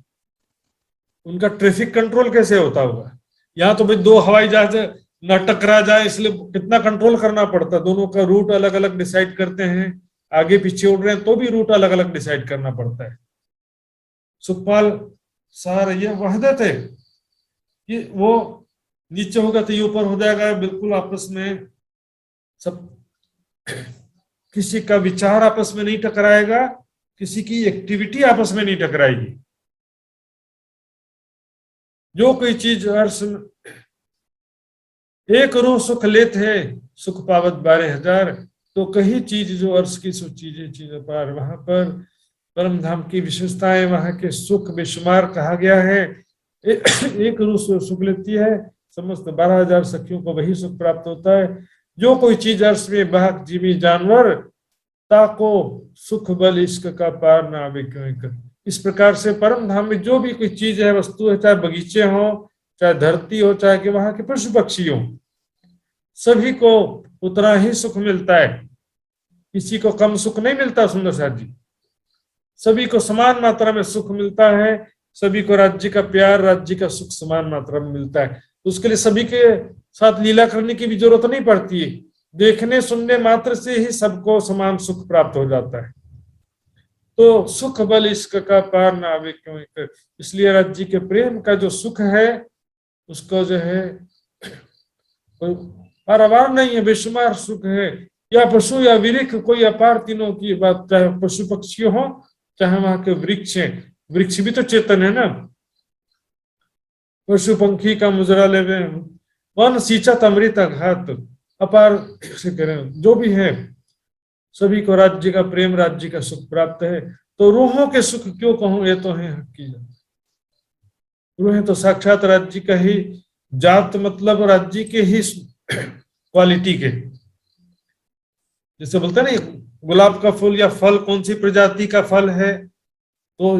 उनका ट्रैफिक कंट्रोल कैसे होता होगा। यहाँ तो भाई 2 हवाई जहाज न टकरा जाए इसलिए कितना कंट्रोल करना पड़ता है, दोनों का रूट अलग अलग डिसाइड करते हैं, आगे पीछे उड़ रहे हैं तो भी रूट अलग अलग डिसाइड करना पड़ता है। सुखपाल सारा ये वहदत है कि वो नीचे होगा तो ये ऊपर हो जाएगा, बिल्कुल आपस में सब, किसी का विचार आपस में नहीं टकराएगा, किसी की एक्टिविटी आपस में नहीं टकराएगी। जो कोई चीज अर्श एक रूह सुख लेत है, सुख पावत 12,000। तो कई चीज जो अर्श की सो चीजें पार, वहां पर परम धाम की विशेषताएं, वहां के सुख बेशुमार कहा गया है। एक रूह सुख लेती है, समस्त 12,000 सखियों को वही सुख प्राप्त होता है। जो कोई चीज अर्श में बाहक जीवी जानवर, ताको सुख बल इश्क का पार ना आवे क्यों कर। इस प्रकार से परम धाम में जो भी कोई चीज है, वस्तु है, चाहे बगीचे हो, चाहे धरती हो, चाहे कि वहां के पशु पक्षी हो, सभी को उतना ही सुख मिलता है, किसी को कम सुख नहीं मिलता। सुंदर साथ जी, सभी को समान मात्रा में सुख मिलता है, सभी को राज्य का प्यार, राज्य का सुख समान मात्रा में मिलता है। उसके लिए सभी के साथ लीला करने की भी जरूरत नहीं पड़ती है, देखने सुनने मात्र से ही सबको समान सुख प्राप्त हो जाता है। तो सुख बल इश्क का पार ना आवे क्यों कर। इसलिए राज्य के प्रेम का जो सुख है उसको जो है पारावार नहीं है, बेशुमार सुख है। या पशु या वृक्ष, कोई अपार तीनों की बात, चाहे पशु पक्षी हो चाहे वहां के वृक्ष हैं, वृक्ष भी तो चेतन है ना। पशु पंखी का मुजरा लेवे, वन सींचत अमृत अघात, अपार से करें जो भी है, सभी को राज्य का प्रेम, राज्य का सुख प्राप्त है। तो रूहों के सुख क्यों कहूं, ये तो है हकीकत। रूहें तो साक्षात राज्य का ही जात, मतलब राज्य के ही क्वालिटी के। जैसे बोलते हैं ना गुलाब का फूल या फल कौन सी प्रजाति का फल है, तो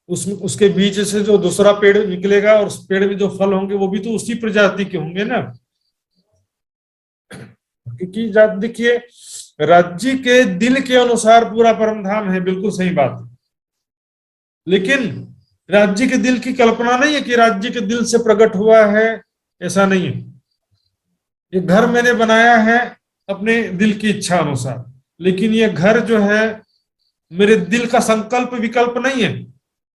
उसमें उसके बीज से जो दूसरा पेड़ निकलेगा और उस पेड़ में जो फल होंगे वो भी तो उसी प्रजाति के होंगे ना। क्योंकि देखिए राज्य के दिल के अनुसार पूरा परम धाम है, बिल्कुल सही बात, लेकिन राज्य के दिल की कल्पना नहीं है कि राज्य के दिल से प्रकट हुआ है, ऐसा नहीं है। ये घर मैंने बनाया है अपने दिल की इच्छा अनुसार, लेकिन ये घर जो है मेरे दिल का संकल्प विकल्प नहीं है,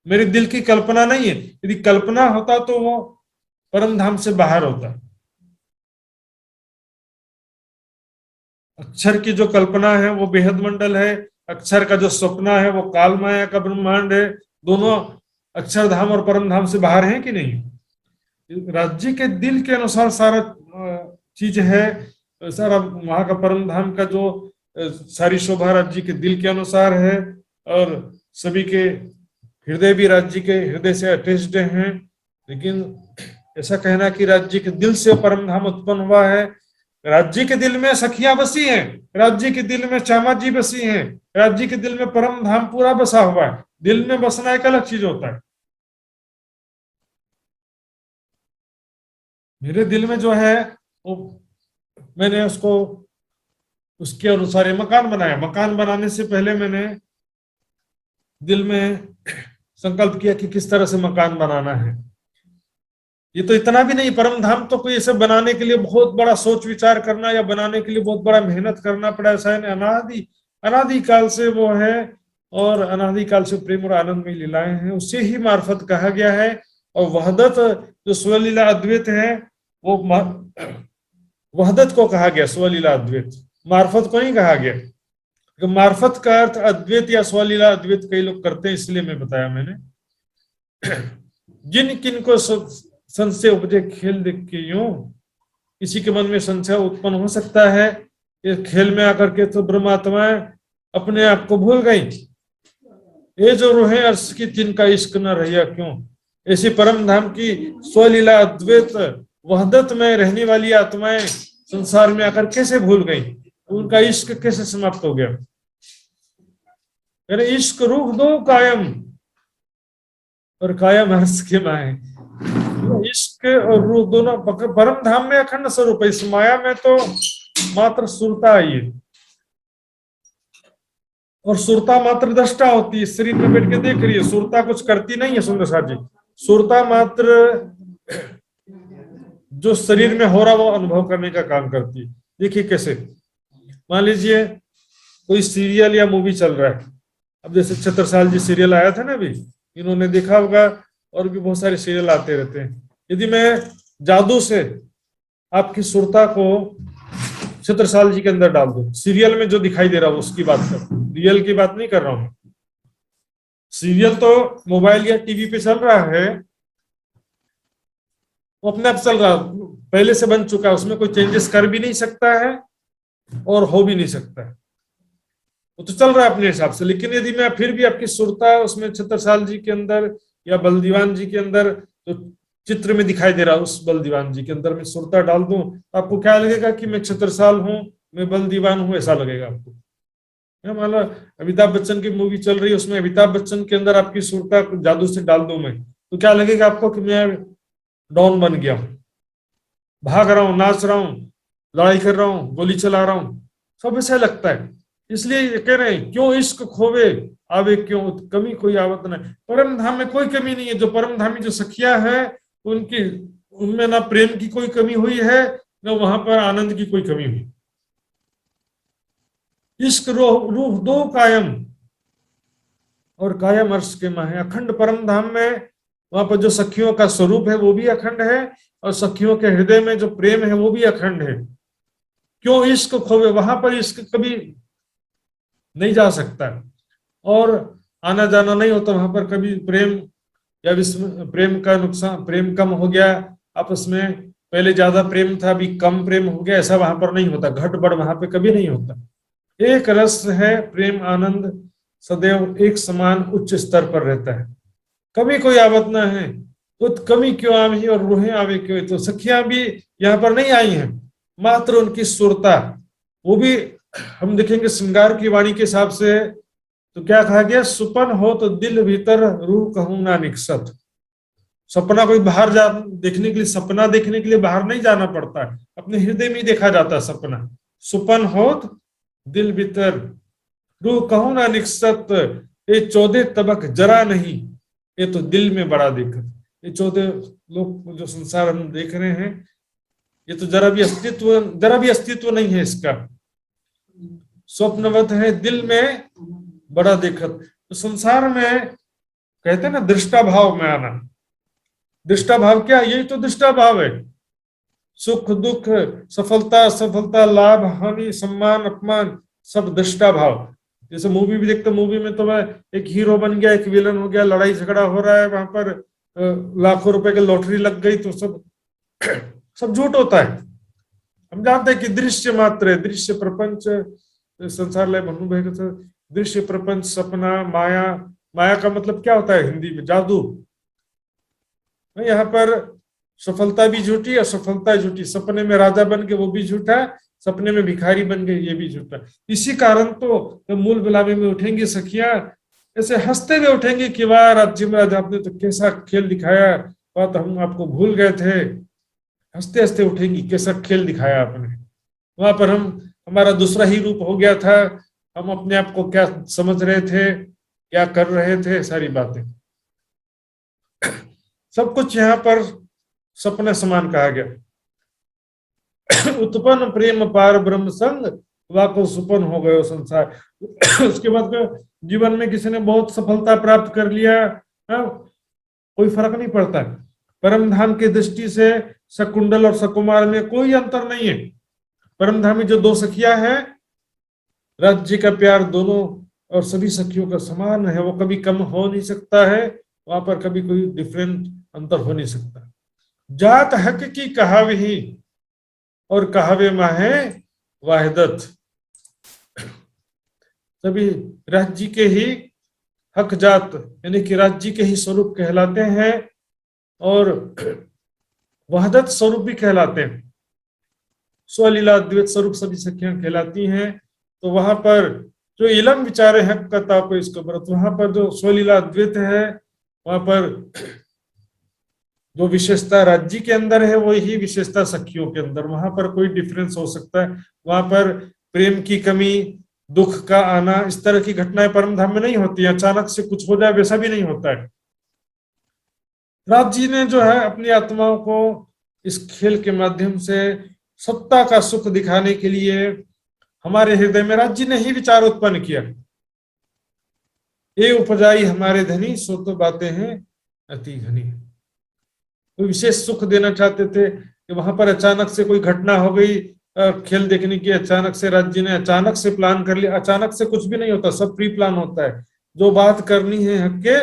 मेरे दिल की कल्पना नहीं है। यदि कल्पना होता तो वो परम धाम से बाहर होता। अक्षर की जो कल्पना है वो बेहद मंडल है, अक्षर का जो सपना है वो काल माया का ब्रह्मांड है। दोनों अक्षरधाम और परम धाम से बाहर हैं कि नहीं। राज्य के दिल के अनुसार सारा चीज है। सारा वहां का परम धाम का जो सारी शोभा राज्य के दिल के अनुसार है, और सभी के हृदय भी राज्य के हृदय से अटैच्ड हैं। लेकिन ऐसा कहना कि राज्य के दिल से परम धाम उत्पन्न हुआ है, राज्य के दिल में सखियां बसी हैं, राज्य के दिल में श्यामा जी बसी हैं, राज्य के दिल में परम धाम पूरा बसा हुआ है। दिल में बसना एक अलग चीज होता है। मेरे दिल में जो है वो मैंने उसको उसके अनुसार ये मकान बनाया। मकान बनाने से पहले मैंने दिल में संकल्प किया कि किस तरह से मकान बनाना है। ये तो इतना भी नहीं, परम धाम तो कोई ऐसे बनाने के लिए बहुत बड़ा सोच विचार करना या बनाने के लिए बहुत बड़ा मेहनत करना पड़ा, ऐसा है। अनादि काल से वो है, और अनादि काल से प्रेम और आनंद में लीलाएं हैं, उससे ही मार्फत कहा गया है। और वहदत जो स्वलीला अद्वैत है, वो वहदत को कहा गया, स्वलीला अद्वैत, मार्फत को नहीं कहा गया। तो मार्फत का अर्थ अद्वैत या स्वलीला अद्वैत कई लोग करते हैं, इसलिए मैं बताया मैंने। जिन किन को संशय उपजे खेल देख के यूं, किसी के मन में संशय उत्पन्न हो सकता है ये खेल में आकर के तो ब्रह्मात्माएं अपने आप को भूल गई। ये जो रूहें अर्श की जिनका इश्क न रहिया क्यों, ऐसी परम धाम की स्वलीला अद्वैत वहदत में रहने वाली आत्माएं संसार में आकर कैसे भूल गई, उनका इश्क कैसे समाप्त हो गया। अरे इश्क रूह दो कायम, और कायम हर्ष के माए। इश्क और रूह दोनों परम धाम में अखंड स्वरूप है, इस माया में तो मात्र सुरता आई है, और सुरता मात्र दृष्टा होती है, शरीर में बैठ के देख रही है, सुरता कुछ करती नहीं है। सुंदर साथ जी, सुरता मात्र जो शरीर में हो रहा वो अनुभव करने का काम करती है। देखिए कैसे, मान लीजिए कोई सीरियल या मूवी चल रहा है, अब जैसे छत्रसाल जी सीरियल आया था ना अभी, इन्होंने देखा होगा, और भी बहुत सारे सीरियल आते रहते हैं। यदि मैं जादू से आपकी सुरता को छत्रसाल जी के अंदर डाल दूं, सीरियल में जो दिखाई दे रहा है उसकी बात कर, रियल की बात नहीं कर रहा हूं। सीरियल तो मोबाइल या टीवी पे चल रहा है, वो अपने आप चल रहा, पहले से बन चुका है, उसमें कोई चेंजेस कर भी नहीं सकता है और हो भी नहीं सकता है, वो तो चल रहा है अपने हिसाब से। लेकिन यदि मैं फिर भी आपकी सुरता उसमें छत्रसाल जी के अंदर या बलदीवान जी के अंदर जो चित्र में दिखाई दे रहा है, उस बलदीवान जी के अंदर मैं सुरता डाल दूं, आपको क्या लगेगा कि मैं छत्रसाल हूं, मैं बलदीवान हूं, ऐसा लगेगा आपको। मान लो अमिताभ बच्चन की मूवी चल रही है, उसमें अमिताभ बच्चन के अंदर आपकी सुरता जादू से डाल दूं मैं, तो क्या लगेगा आपको कि मैं डॉन बन गया हूं, भाग रहा हूं, नाच रहा हूं, लड़ाई कर रहा हूं, गोली चला रहा हूं, सब ऐसा लगता है। इसलिए कह रहे हैं क्यों इश्क खोवे आवे क्यों, कमी कोई आवत नहीं। परम धाम में कोई कमी नहीं है। जो परम धामी जो सखिया है उनकी, उनमें ना प्रेम की कोई कमी हुई है, ना वहां पर आनंद की कोई कमी हुई। इश्क रूह दो कायम, और कायम अर्श के माहे। अखंड परम धाम में वहां पर जो सखियों का स्वरूप है वो भी अखंड है, और सखियों के हृदय में जो प्रेम है वो भी अखंड है। क्यों इश्क खोवे, वहां पर इश्क कभी नहीं जा सकता, और आना जाना नहीं होता वहां पर कभी। प्रेम या प्रेम का नुकसान, प्रेम कम हो गया आपस में, पहले ज्यादा प्रेम था अभी कम प्रेम हो गया, ऐसा वहां पर नहीं होता। घट बढ़ वहां पे कभी नहीं होता। एक रस है, प्रेम आनंद सदैव एक समान उच्च स्तर पर रहता है, कभी कोई आवत ना है। तो कमी क्यों आवी और रूहें आवे क्यों, तो सखियां भी यहाँ पर नहीं आई हैं, मात्र उनकी सुरता। वो भी हम देखेंगे श्रृंगार की वाणी के हिसाब से, तो क्या कहा गया, सुपन हो तो दिल भीतर रूह कहूं ना निकसत। सपना कोई बाहर जा देखने के लिए, सपना देखने के लिए बाहर नहीं जाना पड़ता है, अपने हृदय में ही देखा जाता है सपना। सुपन हो तो दिल भीतर रूह कहूं ना निकसत, ये 14 तबक जरा नहीं, ये तो दिल में बड़ा दिक्कत। ये 14 लोग जो संसार हम देख रहे हैं, ये तो जरा भी अस्तित्व नहीं है इसका, स्वप्नवत है, दिल में बड़ा दिक्कत। तो संसार में कहते हैं ना दृष्टा भाव में आना। दृष्टा भाव क्या, यही तो दृष्टा भाव है। सुख दुख, सफलता असफलता, लाभ हानि, सम्मान अपमान, सब दृष्टा भाव। जैसे मूवी भी देखते, मूवी में तो मैं एक हीरो बन गया, एक विलन हो गया, लड़ाई झगड़ा हो रहा है, वहां पर लाखों रुपए की लॉटरी लग गई, तो सब झूठ होता है। हम जानते हैं कि दृश्य मात्र है, दृश्य प्रपंच संसारलाई भन्नुभएको छ। दृश्य प्रपंच, सपना, माया। माया का मतलब क्या होता है हिंदी में? जादू। यहाँ पर सफलता भी झूठी, असफलता झूठी। सपने में राजा बन के वो भी झूठा, सपने में भिखारी बन गए ये भी झूठा। इसी कारण तो मूल बिलावे में उठेंगी सखियां, ऐसे हंसते हुए उठेंगे कि वाह राज्य महाराज आपने तो कैसा खेल दिखाया, वह तो हम आपको भूल गए थे। हंसते हंसते उठेंगी, कैसा खेल दिखाया आपने। वहां पर हमारा दूसरा ही रूप हो गया था, हम अपने आप को क्या समझ रहे थे, क्या कर रहे थे, सारी बातें। सब कुछ यहाँ पर सपने समान कहा गया। उत्पन्न प्रेम पार ब्रह्म संग, वाको सुपन हो गयो संसार। उसके बाद जीवन में किसी ने बहुत सफलता प्राप्त कर लिया, कोई फर्क नहीं पड़ता। परम धाम की दृष्टि से शकुंडल और सकुमार में कोई अंतर नहीं है। परम धामी जो दो सखियां हैं, राज्य का प्यार दोनों और सभी सखियों का समान है, वो कभी कम हो नहीं सकता है, वहां पर कभी कोई डिफरेंट अंतर हो नहीं सकता। जात हक की कहावे ही और कहावे माहे वाहिदत। सभी राज्य के ही हक जात यानी कि राज्य के ही स्वरूप कहलाते हैं और वहदत स्वरूप भी कहलाते हैं। स्वलीला द्वैत स्वरूप सभी सखियां कहलाती हैं। तो वहां पर जो इलम विचारे हक का ताप इसको व्रत, वहां पर जो स्वलीला द्वैत है, वहां पर जो विशेषता राज्य के अंदर है वही विशेषता सखियों के अंदर। वहां पर कोई डिफरेंस हो सकता है। वहां पर प्रेम की कमी, दुख का आना, इस तरह की घटनाएं परम धाम में नहीं होती। अचानक से कुछ हो जाए वैसा भी नहीं होता है। राज जी ने जो है अपनी आत्माओं को इस खेल के माध्यम से सत्ता का सुख दिखाने के लिए हमारे हृदय में राज्य ने ही विचार उत्पन्न किया। ये उपजाई हमारे धनी, सो तो बातें हैं अति घनी। कोई विशेष सुख देना चाहते थे कि वहां पर अचानक से कोई घटना हो गई खेल देखने की, अचानक से राज्य ने अचानक से प्लान कर लिया। अचानक से कुछ भी नहीं होता, सब प्री प्लान होता है। जो बात करनी है हक के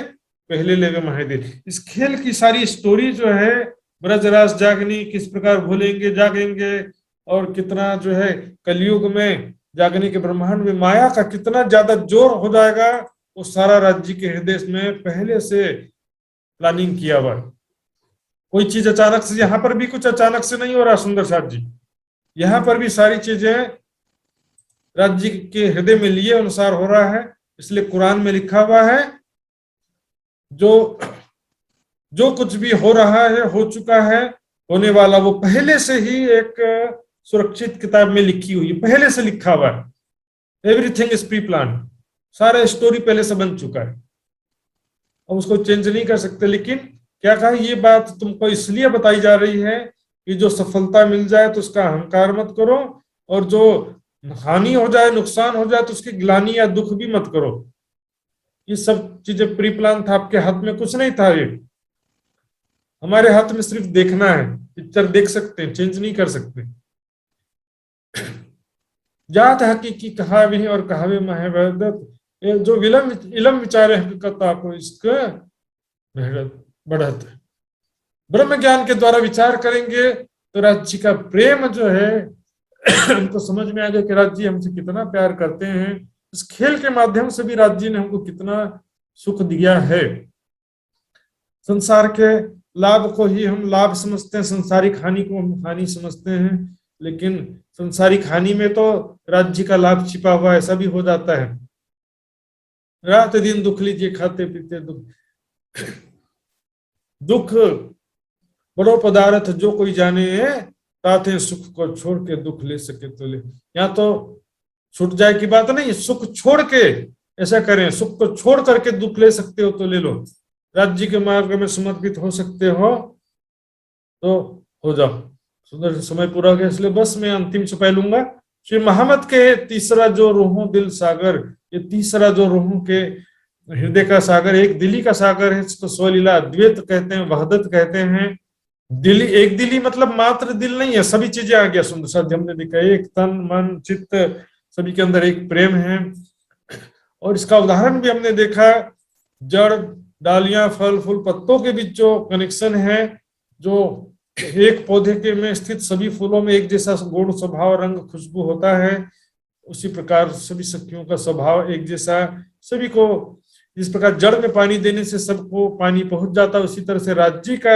पहले लेवे महादेव। इस खेल की सारी स्टोरी जो है, ब्रजराज जागनी किस प्रकार भूलेंगे जागेंगे, और कितना जो है कलयुग में जागने के ब्रह्मांड में माया का कितना ज्यादा जोर हो जाएगा, वो सारा राज्य के हृदय में पहले से प्लानिंग किया हुआ। कोई चीज अचानक से, यहाँ पर भी कुछ अचानक से नहीं हो रहा सुंदर साथ जी। यहाँ पर भी सारी चीजें राज्य के हृदय में लिए अनुसार हो रहा है। इसलिए कुरान में लिखा हुआ है जो कुछ भी हो रहा है, हो चुका है, होने वाला, वो पहले से ही एक सुरक्षित किताब में लिखी हुई है, पहले से लिखा हुआ है। एवरीथिंग इज प्री प्लान, सारा स्टोरी पहले से बन चुका है। अब उसको चेंज नहीं कर सकते। लेकिन क्या कहा, ये बात तुमको इसलिए बताई जा रही है कि जो सफलता मिल जाए तो उसका अहंकार मत करो, और जो हानि हो जाए, नुकसान हो जाए तो उसकी ग्लानि या दुख भी मत करो। ये सब चीजें प्री प्लान था, आपके हाथ में कुछ नहीं था। ये हमारे हाथ में सिर्फ देखना है। पिक्चर देख सकते हैं, चेंज नहीं कर सकते। जात हकीकी कहावे और कहावे महावदत, जो इलम विचारे हकीकत आपको इसका बढ़त। ब्रह्म ज्ञान के द्वारा विचार करेंगे तो राज्य का प्रेम जो है हमको समझ में आ जाए कि राज्य हमसे कितना प्यार करते हैं। इस खेल के माध्यम से भी राज्य ने हमको कितना सुख दिया है। संसार के लाभ को ही हम लाभ समझते हैं, संसारिक हानि को हम हानि समझते हैं। लेकिन संसारिक हानि में तो राज्य का लाभ छिपा हुआ, ऐसा भी हो जाता है। रात दिन दुख लीजिए, खाते पीते दुख। दुख बड़ो पदार्थ जो कोई जाने है, ताते सुख को छोड़ के दुख ले सके तो ले। यहाँ तो छूट जाए की बात नहीं, सुख छोड़ के ऐसा करें, सुख को छोड़ करके दुख ले सकते हो तो ले लो। राज्य के मार्ग में समर्पित हो सकते हो तो हो जाओ। सुंदर समय पूरा हो गया, इसलिए बस मैं अंतिम छुपा लूंगा। श्री मोहम्मद के तीसरा जो रूहों दिल सागर, ये तीसरा जो रूहों के हृदय का सागर, एक दिली का सागर है, इसको स्वलीला अद्वैत कहते हैं, वहदत कहते हैं। दिली, एक दिली मतलब मात्र दिल नहीं है, सभी चीजें आ गया। सुंदर साथ हमने देखा, एक तन मन चित्त, सभी के अंदर एक प्रेम है। और इसका उदाहरण भी हमने देखा, जड़ डालियां फल फूल पत्तों के बीच जो कनेक्शन है, जो एक पौधे के में स्थित सभी फूलों में एक जैसा गुण, स्वभाव, रंग, खुशबू होता है, उसी प्रकार सभी सखियों का स्वभाव एक जैसा, सभी को जिस प्रकार जड़ में पानी देने से सबको पानी पहुंच जाता है, उसी तरह से राज्य का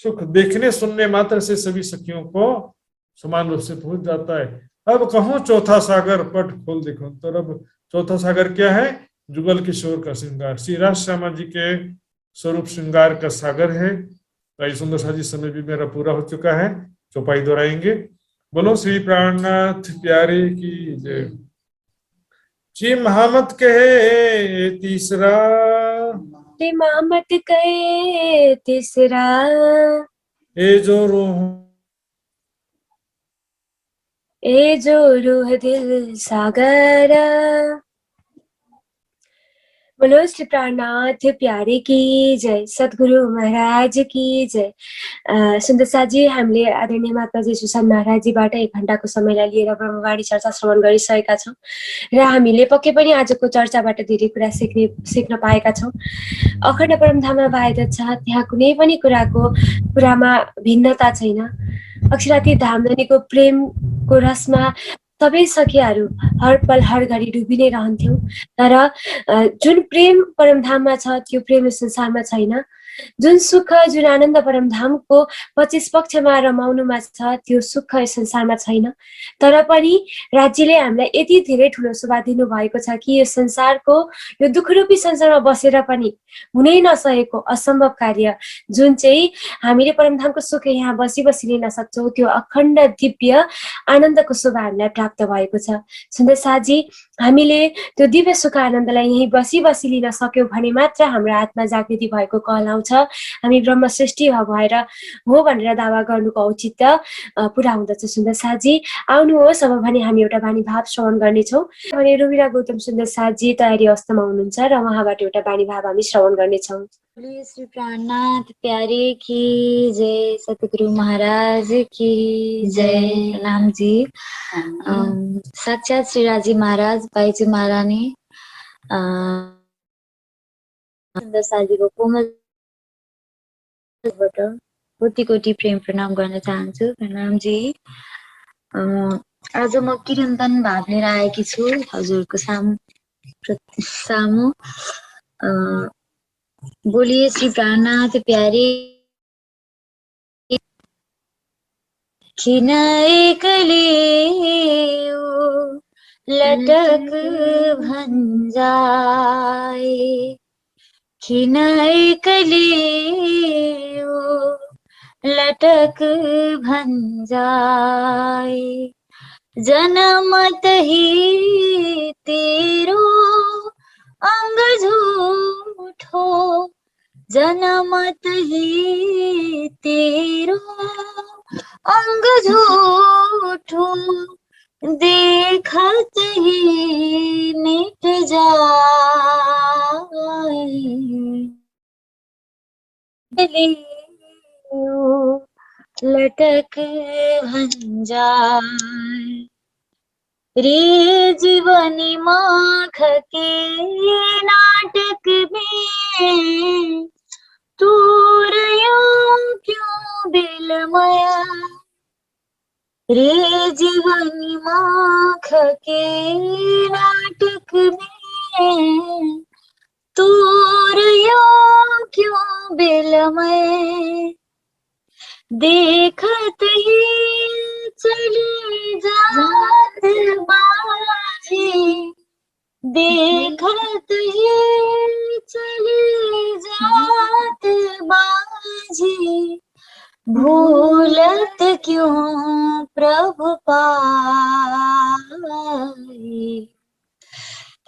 सुख देखने सुनने मात्र से सभी सखियों को समान रूप से पहुंच जाता है। अब कहो चौथा सागर पट खोल देखो, तो अब चौथा सागर क्या है? जुगल किशोर का श्रृंगार, श्री राज श्यामा जी के स्वरूप श्रृंगार का सागर है। भाई सुंदर सा जी, समय भी मेरा पूरा हो चुका है, चौपाई दोहराएंगे। बोलो श्री प्राणनाथ प्यारे की जय। जी महामत कहे तीसरा, इमामत कहे तीसरा, ए जो रूह ए जो रूह दिल सागर। बोलो श्री प्राणनाथ प्यारे की जय, सद्गुरु महाराज की जय। सुन्दर साजी, हामीले आदरणीय महात्माजी सुशान्त महाराजजीबाट 1 घण्टाको समयलाई लिएर ब्रह्मवाणी चर्चा श्रवण गरिसकेका छौँ र हामीले पक्कै पनि आजको चर्चाबाट धेरै कुरा सिक्न पाएका छौँ। अखण्ड परमधाममा वायदा छ, त्यहाँ कुनै पनि कुरामा भिन्नता छैन। अक्षराती धामधनीको प्रेमको रसमा सबै सखियाहरू हर पल हर घडी डुबी नै रहन्थ्यौँ, तर जुन प्रेम परमधाममा छ त्यो प्रेम संसारमा छैन। जुन सुख, जुन आनन्द परमधामको 25 पक्षमा रमाउनुमा छ त्यो सुख संसारमा छैन। तर पनि राज्यले हामीलाई यति धेरै ठुलो शोभा दिनु भएको छ कि यो संसारको, यो दुःखरूपी संसारमा बसेर पनि हुनै नसकेको असम्भव कार्य जुन चाहिँ हामीले परमधामको सुख यहाँ बसी बसी लिन सक्छौँ, त्यो अखण्ड दिव्य आनन्दको शोभा हामीलाई प्राप्त भएको छ। सुन्दर साजी, हामीले त्यो दिव्य सुख आनन्दलाई यही बसी बसी लिन सक्यौँ भने मात्र हाम्रो आत्मा जागृति भएको कहलाउँछ। हामी ब्रह्म सृष्टि भएर हो भनेर दावा गर्नुको औचित्य पुरा हुँदछ। सुन्दर साजी आउनुहोस्, अब भने हामी एउटा बानी भाव श्रवण गर्नेछौँ। भने रुबिरा गौतम सुन्दर साजी तयारी अवस्थामा हुनुहुन्छ र उहाँबाट एउटा बानी भाव हामी श्रवण गर्नेछौँ। बोलिए श्री प्राणनाथ प्यारे की जय, सतगुरु महाराज की जय। प्रणाम जी। साक्षात श्री राजी महाराज, बाईजी महारानी, सुन्दर साजीको कोमल कोटि कोटि प्रेम प्रणाम गर्न चाहन्छु। प्रणाम जी। आज म किरन्तन भाव लिएर आएकी छु हजुरको सामु। बोलिए श्री प्राणनाथ प्यारे, किन एक्लै लटक भञ्जाए, किन एक्लै लटक भञ्जाए, जनमत ही तेरो अंग झूठो, जनमत ही तेरो अंग झूठो, देखत ही मिट जाए, लटक भञ्जाए। रे जीवनी माख के नाटक में तू रयो क्यों बेलमया, रे जीवनी माख के नाटक में तू रयो क्यों बेलमय, देखत ही चली जात बाजी, देखत ही चली जात बाजी, भूलत क्यों प्रभु पाए,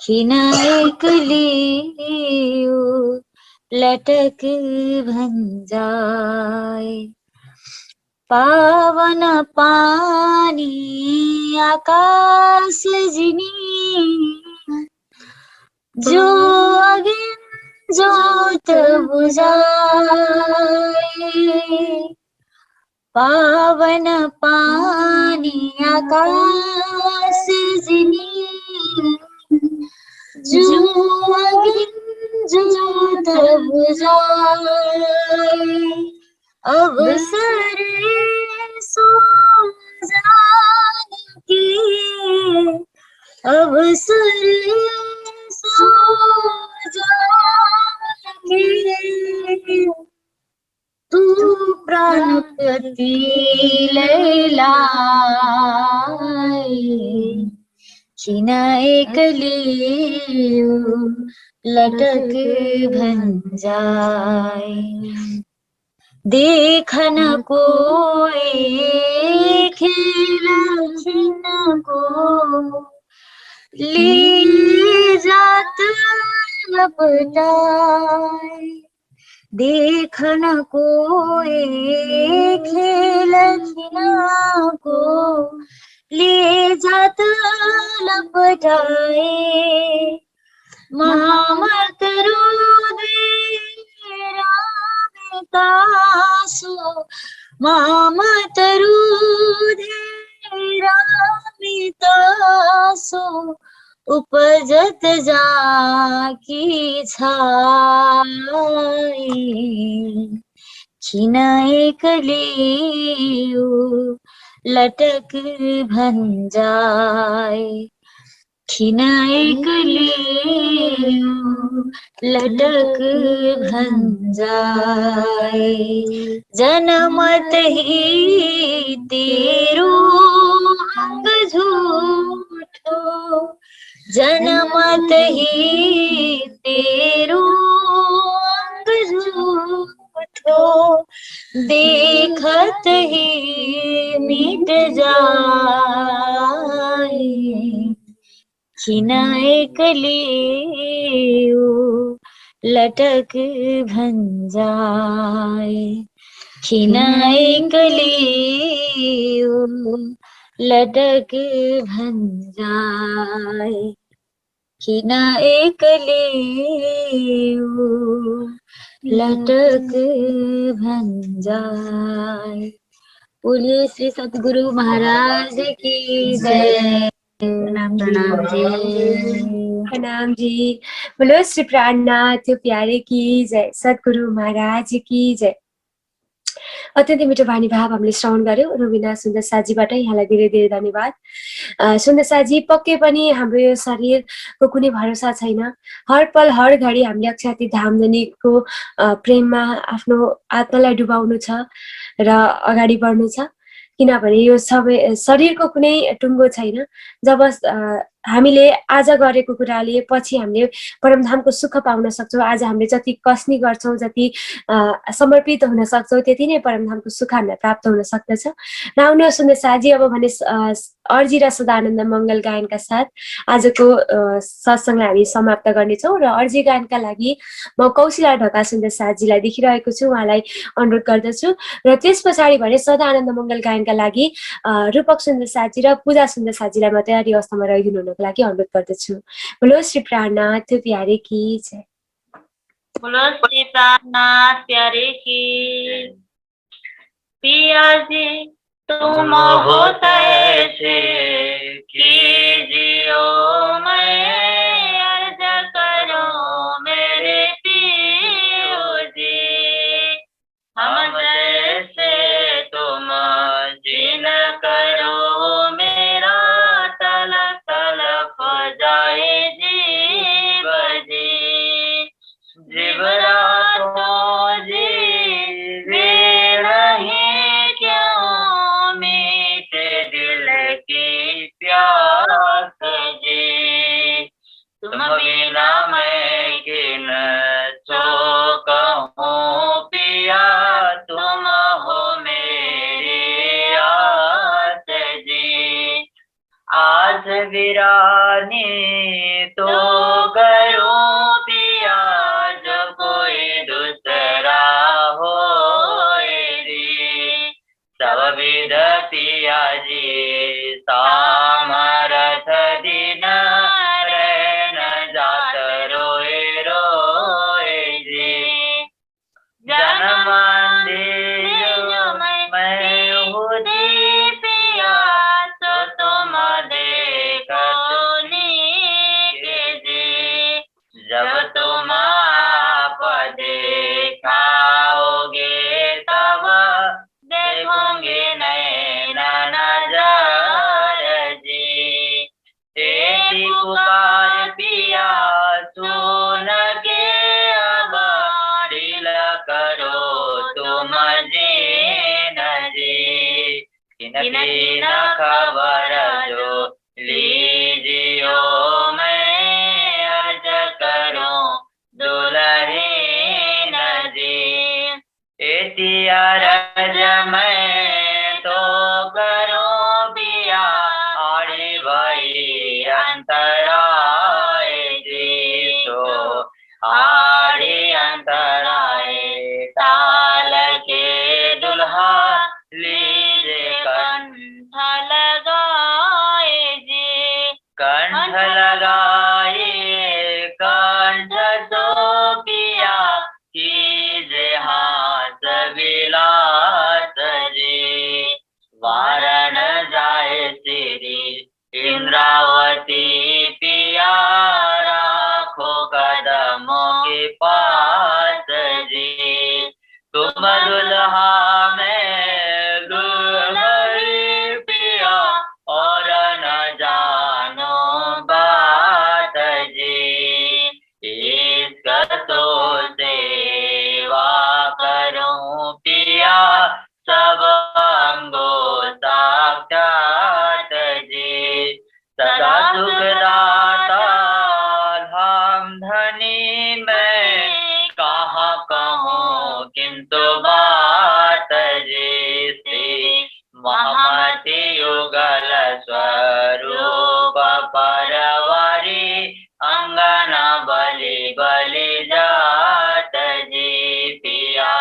खिन एकली लटक भञ्जाए। पावन पानी आकाश जिनी, जो अगिन जोत बुझाए, पावन पानी आकाश जिनी, जो अगिन जोत बुझाए, अवसर सो जानकी, अवसर सो जानकी, तू प्राणपति लैलाई, किन एक्लै लटक भञ्जाई। देखन कोई खेल को, ले जात लपटाई। देखन कोई खेल को, ले जात लपटाए। महामत तासो, महामत तासो, उपजत जाकी छाई। खिन एक्लै लटक भञ्जाई, खिन एक्लै लटक भञ्जाई। जनमत ही तेरो अंग झूठो, जनमत ही तेरो अंग झूठो, देखत ही मिट जाए। खिन एक्लै लटक भञ्जाई, खिन एक्लै लटक भञ्जाई, खिन एक्लै लटक भञ्जाई। बोलिए श्री सतगुरु महाराज की जय। प्रणाम जी। प्रणाम जी। बोलो श्री प्राणनाथ प्यारे की जय, सद्गुरु महाराज की जय। अत्यन्तै मिठो वाणी भाव हामीले श्रवण गर्यौं। रुबिना सुन्दर साजीबाट यहाँलाई धेरै धेरै धन्यवाद। सुन्दर साजी, पक्कै पनि हाम्रो यो शरीरको कुनै भरोसा छैन। हर पल हर घडी हामीले अक्षाती धामधनीको प्रेममा आफ्नो आत्मालाई डुबाउनु छ र अगाडि बढ्नु छ, किनभने यो सबै शरीरको कुनै टुङ्गो छैन। जब हामीले आज गरेको कुराले पछि हामीले परमधामको सुख पाउन सक्छौँ। आज हामीले जति कस्नी गर्छौँ, जति समर्पित हुन सक्छौँ, त्यति नै परमधामको सुख हामीलाई प्राप्त हुन सक्दछ। र आउनु सुन्दर साजी, अब भने अर्जी र सदानन्द मङ्गल गायनका साथ आजको सत्सङ्गलाई हामी समाप्त गर्नेछौँ। र अर्जी गायनका लागि म कौशिला ढका सुन्दर साजीलाई देखिरहेको छु, उहाँलाई अनुरोध गर्दछु। र त्यस पछाडि भने सदानन्द मङ्गल गायनका लागि रूपक सुन्दर साजी र पूजा सुन्दर साजीलाई म तयारी अवस्थामा रहिदिनु हुनको लागि अनुरोध गर्दछु। बोलो श्री प्राणनाथ प्यारे की जय। बोलो श्री प्राणनाथ प्यारे की। पिया जी तुम हो ऐसे कीजियो, मैं अर्ज करो मेरे पियो जी। हम जैसे तुम जिन करो, मेरा तलक तलक जाए जीव जी। जीव रातों जीवे नहीं क्यों, मीठे दिल की प्यास जी। तुम बिना मैं किन सो कहूँ पिया, तुम हो मेरी आस जी। आस वीरानी तो करूँ पिया, जो कोई दूसरा हो रे। सब विध पिया जी सामरथ दिन, रहन जात रोए रोए जी। जन्म मैं हूँ पिया, तो तुम देखो जी। जब तुम आप देखाओगे तब रही न खबर जो लीजियो मैं अर्ज करूं दुल्हीन जी। एती अर्ज मैं तो करूं पिया आड़ी भई अंतराय जी। तो आड़ी अंतराय ताल के दुल्हा लीजे कंठ लगाए जी। कंठ लगाए कंठ तो पिया कीजे हाथ विलास जी। वारण जाए श्री इंद्रावती पिया राखो कदमों के पास जी। तुम दुल्हा में दुल्हन पिया और न जानो बात जी। इसका तो सेवा करूं पिया सब अंगो साक्षात जी। सदा सुखदाता धाम धनी मैं कहाँ कहूँ किंतु बात जी। श्री महमति युगल स्वरूप परवारी अंगना बलि बलि जात जी। पिया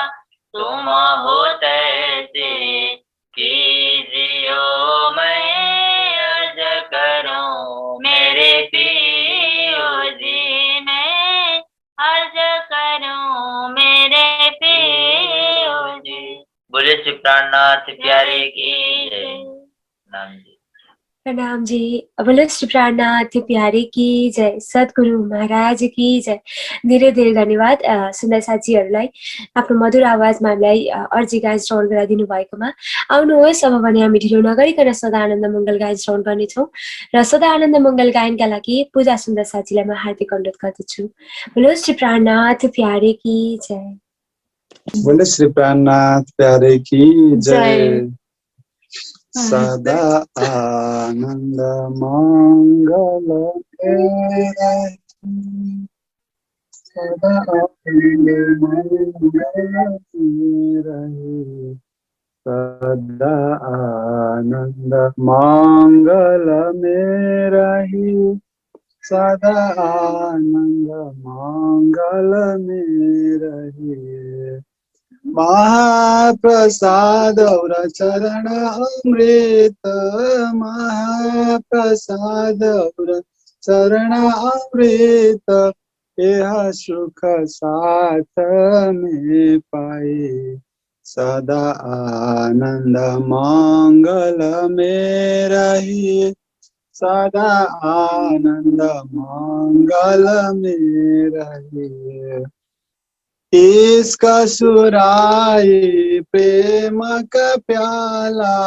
तुम हो तैसे कीजियो मैं अर्ज करूं मेरे पियो जी। मैं अर्ज करूं मेरे पियो जी। बोले श्री प्राणनाथ प्यारे की जय। नाम जी प्रणाम जी। बोलो श्री प्राणनाथ प्यारे की जय, सद्गुरु महाराज की जय। धेरै धेरै धन्यवाद सुन्दर साथीहरूलाई आफ्नो मधुर आवाजमा हामीलाई अर्जी गायन श्रवण गराइदिनु भएकोमा। आउनुहोस् अब भने हामी ढिलो नगरिकन सदा आनन्द मङ्गल गायन श्रवण गर्नेछौँ र सदा आनन्द मङ्गल गायनका लागि पूजा सुन्दर साथीलाई म हार्दिक अनुरोध गर्दछु। बोलो श्री प्राणनाथ प्यारे की जय। बोले श्री प्राणनाथ प्यारे की जय। सदा आनंद मंगल सदा आनंद मंगल रहे। सदा आनंद मंगल में रही। सदा आनंद मंगल में रही। महाप्रसाद और चरण अमृत महाप्रसाद और चरण अमृत यह सुख साथ में पाए। सदा आनंद मंगल में रही। सदा आनंद मंगल में रही। इसका सुराई प्रेम का प्याला।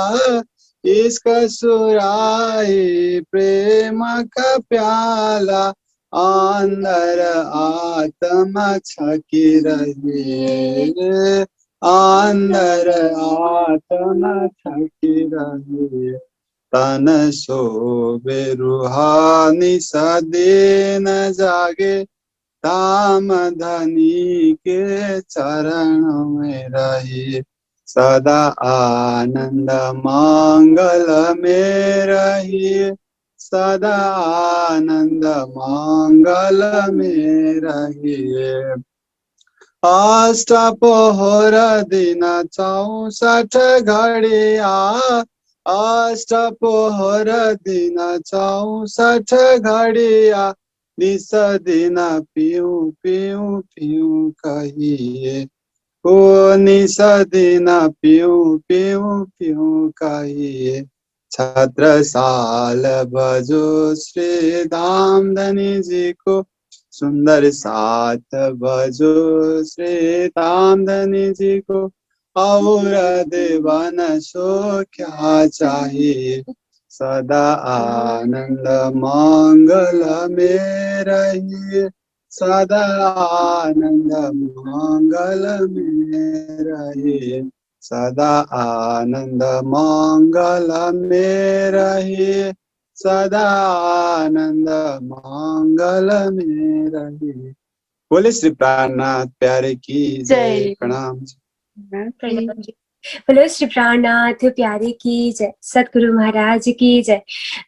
इसका सुराई प्रेम का प्याला अंदर आत्मा छकी रही। अंदर आत्मा छकी रही। तन सोबे रूहानी सदे न जागे। ताम धनी के चरण में रही। सदा आनंद मंगल में रही। सदा आनंद मंगल में रही। अष्टपहर दिन 64 घड़िया। अष्टपहर दिन 64 घड़िया। निस दिन पियू पियू पियू कहिए। ओ निस दिन पियू पियू पियू कहिए। छत्रसाल बजो श्री धाम धनी जी को। सुंदर साथ बजो श्री धाम धनी जी को। और देवन सो क्या चाहिए। सदा आनंद मंगल में रहिए। सदा आनंद मंगल में रहिए। सदा आनंद मंगल में रहे, सदा आनंद मंगल में रहे। बोले श्री प्राणनाथ प्यारे की जय। प्रणाम। प्रणाम जी। बोलो श्री प्राणनाथ प्यारे की जय, सद्गुरु महाराज की जय।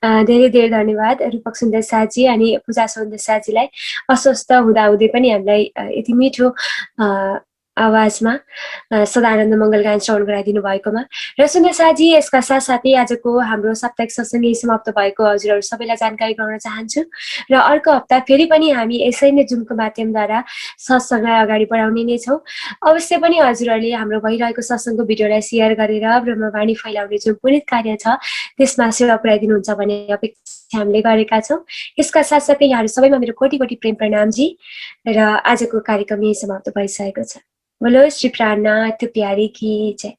धेरै धेरै धन्यवाद रूपक सुन्दर साजी अनि पूजा सुन्दर साजीलाई अस्वस्थ हुँदाहुँदै पनि हामीलाई यति मिठो आवाजमा सदानन्द मङ्गल गान श्रवण गराइदिनु भएकोमा र सुन्दर साजी, यसका साथसाथै आजको हाम्रो साप्ताहिक सत्संग यही समाप्त भएको हजुरहरू सबैलाई जानकारी गराउन चाहन्छु र अर्को हप्ता फेरि पनि हामी यसै नै जुमको माध्यमद्वारा सत्संगलाई अगाडि बढाउने नै छौँ। अवश्य पनि हजुरहरूले हाम्रो भइरहेको सत्संगको भिडियोलाई सेयर गरेर ब्रह्मवाणी फैलाउने जुन पुनित कार्य छ त्यसमा सेवा पुर्याइदिनुहुन्छ भन्ने अपेक्षा हामीले गरेका छौँ। यसका साथसाथै यहाँहरू सबैमा मेरो कोटि कोटि प्रेम प्रणामजी र आजको कार्यक्रम यही समाप्त भइसकेको छ। बोलो श्री प्राणनाथ प्यारे की जय।